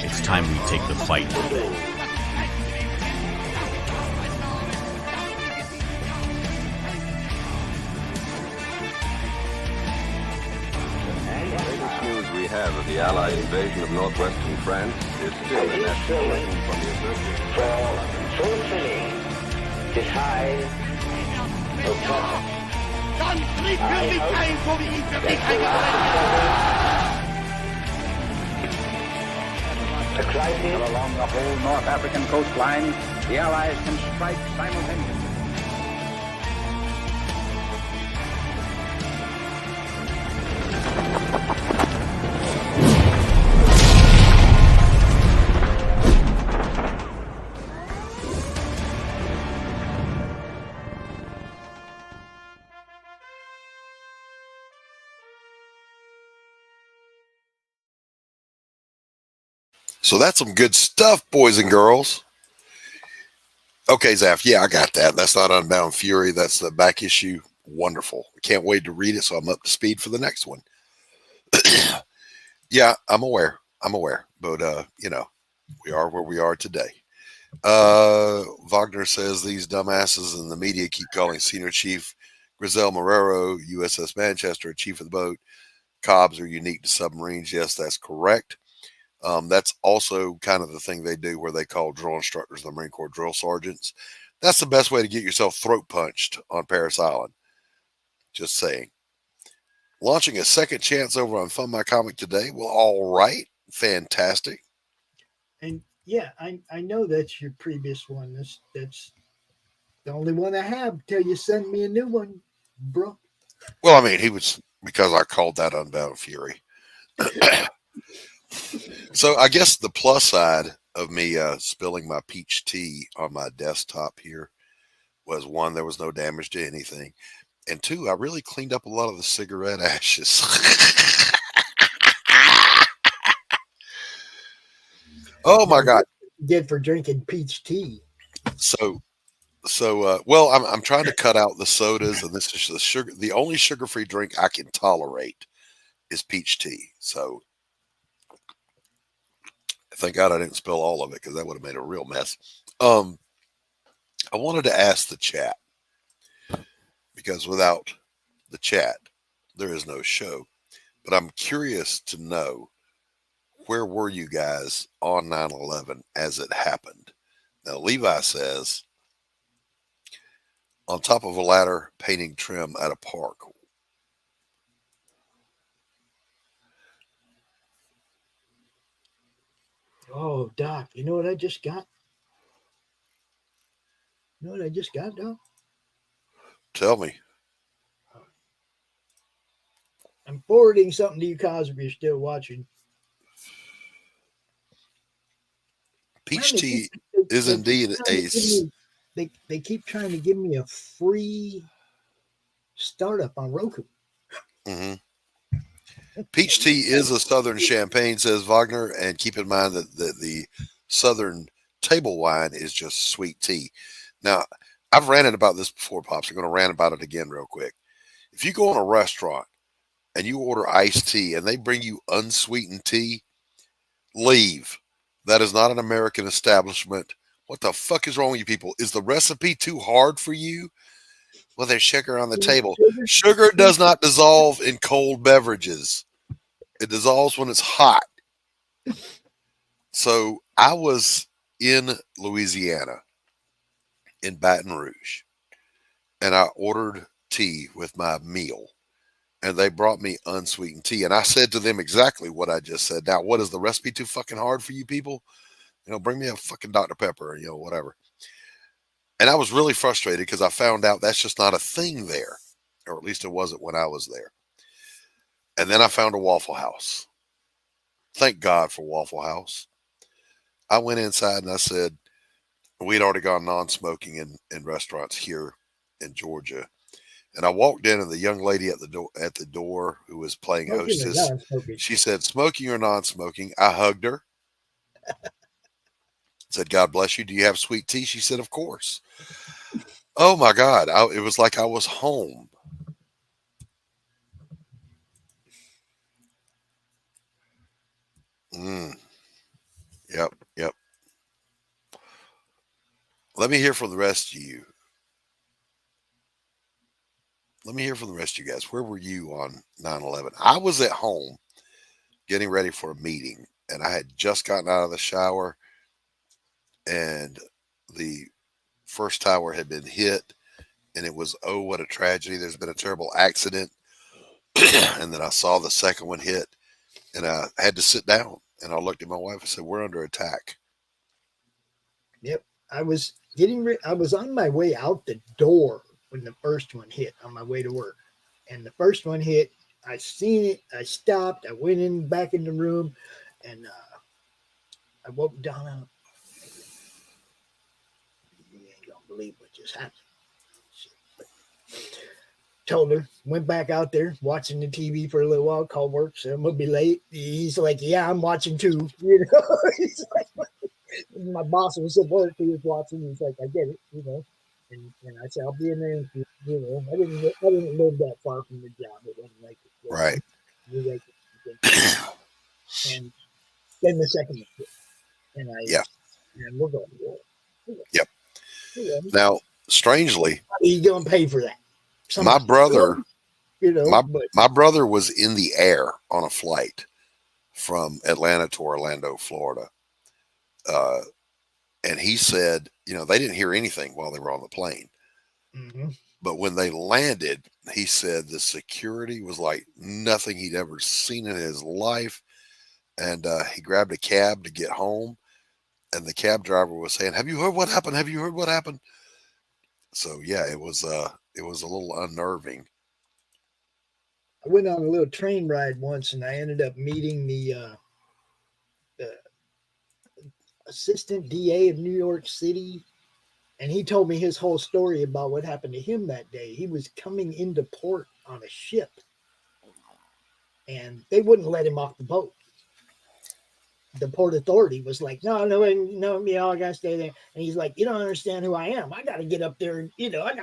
It's time we take the fight to them. latest news we have of the Allied invasion of northwestern France is still in that direction from the assertion. For fulfilling this high objective. A crisis along the whole North African coastline, the Allies can strike simultaneously. So that's some good stuff, boys and girls. Okay, Zaf. Yeah, I got that. That's not Unbound Fury. That's the back issue. Wonderful. I can't wait to read it, so I'm up to speed for the next one. Yeah, I'm aware. But, you know, we are where we are today. Wagner says these dumbasses in the media keep calling Senior Chief Grizel Marrero, USS Manchester, a chief of the boat. Cobbs are unique to submarines. Yes, that's correct. That's also kind of the thing they do where they call drill instructors the Marine Corps drill sergeants. That's the best way to get yourself throat punched on Paris Island. Just saying. Launching a second chance over on Fund My Comic today. Well, all right. Fantastic. And yeah, I know that's your previous one. That's the only one I have till you send me a new one, bro. Well, I mean, he was, because I called that Unbound Fury. So I guess the plus side of me spilling my peach tea on my desktop here was, one, there was no damage to anything. And two, I really cleaned up a lot of the cigarette ashes. Oh my God. Did for drinking peach tea. So well, I'm trying to cut out the sodas, and this is the sugar. The only sugar-free drink I can tolerate is peach tea. So thank God I didn't spill all of it, because that would have made a real mess. I wanted to ask the chat, because without the chat, there is no show. But I'm curious to know, where were you guys on 9/11 as it happened? Now, Levi says, on top of a ladder, painting trim at a park. Oh, Doc, you know what I just got? You know what I just got, Doc? Tell me. I'm forwarding something to you, Cos, if you're still watching. Peach tea is indeed a... They keep trying to give me a free startup on Roku. Mm-hmm. Peach tea is a Southern champagne, says Wagner, and keep in mind that the Southern table wine is just sweet tea. Now, I've ranted about this before, Pops. I'm going to rant about it again real quick. If you go in a restaurant and you order iced tea and they bring you unsweetened tea, leave. That is not an American establishment. What the fuck is wrong with you people? Is the recipe too hard for you? Well, there's sugar on the table. Sugar does not dissolve in cold beverages. It dissolves when it's hot. So I was in Louisiana, in Baton Rouge, and I ordered tea with my meal, and they brought me unsweetened tea. And I said to them exactly what I just said. Now, what is the recipe too fucking hard for you people? Bring me a fucking Dr. Pepper, whatever. And I was really frustrated because I found out that's just not a thing there, or at least it wasn't when I was there. And then I found a Waffle House. Thank God for Waffle House. I went inside and I said, we'd already gone non-smoking in restaurants here in Georgia. And I walked in, and the young lady at the door who was playing hostess, she said, "Smoking or non-smoking?" I hugged her. Said, "God bless you. Do you have sweet tea?" She said, "Of course." Oh my God. It was like I was home. Yep. Let me hear from the rest of you. Let me hear from the rest of you guys. Where were you on 9/11? I was at home getting ready for a meeting, and I had just gotten out of the shower, and the first tower had been hit, and it was, oh, what a tragedy. There's been a terrible accident. And then I saw the second one hit, and I had to sit down, and I looked at my wife and said, "We're under attack." Yep. I was on my way out the door when the first one hit on my way to work. And the first one hit, I seen it, I stopped, I went back in the room, and I woke Donna up. You ain't gonna believe what just happened. Told her, went back out there watching the TV for a little while, called work, said I'm gonna be late. He's like, "Yeah, I'm watching too." He's like, my boss was at work, he was watching, he's like, "I get it, And I said, "I'll be in there." I didn't live that far from the job. It wasn't like it. Right. And then the second one hit. And we're going to war. Yep. Now, strangely, how are you going to pay for that? My brother was in the air on a flight from Atlanta to Orlando, Florida. And he said, they didn't hear anything while they were on the plane. Mm-hmm. But when they landed, he said the security was like nothing he'd ever seen in his life. And he grabbed a cab to get home. And the cab driver was saying, "Have you heard what happened? Have you heard what happened?" So, yeah, it was a little unnerving. I went on a little train ride once, and I ended up meeting the assistant DA of New York City, and he told me his whole story about what happened to him that day. He was coming into port on a ship, and they wouldn't let him off the boat. The port authority was like, no, I gotta stay there. And he's like, "You don't understand who I am. I gotta get up there, and I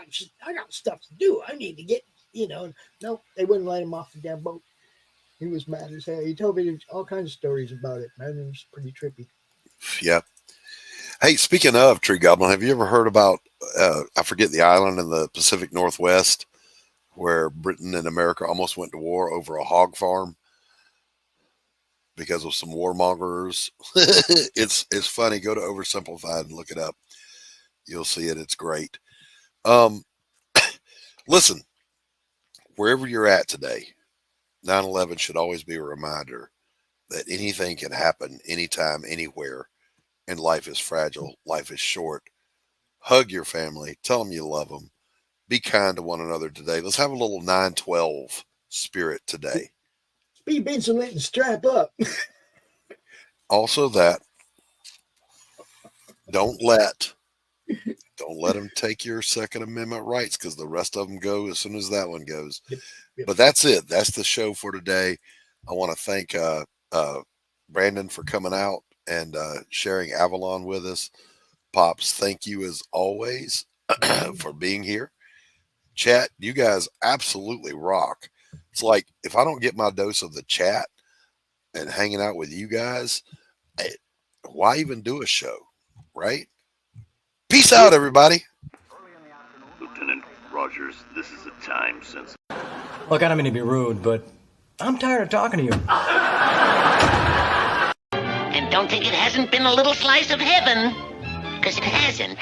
got stuff to do. I need to get, No, they wouldn't let him off the damn boat. He was mad as hell. He told me all kinds of stories about it, man. It was pretty trippy. Yeah. Hey, speaking of Tree Goblin, have you ever heard about, I forget the island in the Pacific Northwest where Britain and America almost went to war over a hog farm because of some warmongers? It's funny. Go to Oversimplified and look it up. You'll see it. It's great. Listen, wherever you're at today, 9/11 should always be a reminder that anything can happen anytime, anywhere, and life is fragile. Life is short. Hug your family. Tell them you love them. Be kind to one another today. Let's have a little 9/12 spirit today. Be vigilant and strap up. Also that, don't let Don't let them take your Second Amendment rights, because the rest of them go as soon as that one goes. Yep. But that's it. That's the show for today. I want to thank Brandon for coming out and sharing Avalon with us. Pops, thank you as always for being here. Chat, you guys absolutely rock. It's like, if I don't get my dose of the chat and hanging out with you guys, why even do a show, right? Peace out, everybody. Lieutenant Rogers, this is a time sensitive. Look, I don't mean to be rude, but I'm tired of talking to you. And don't think it hasn't been a little slice of heaven, because it hasn't.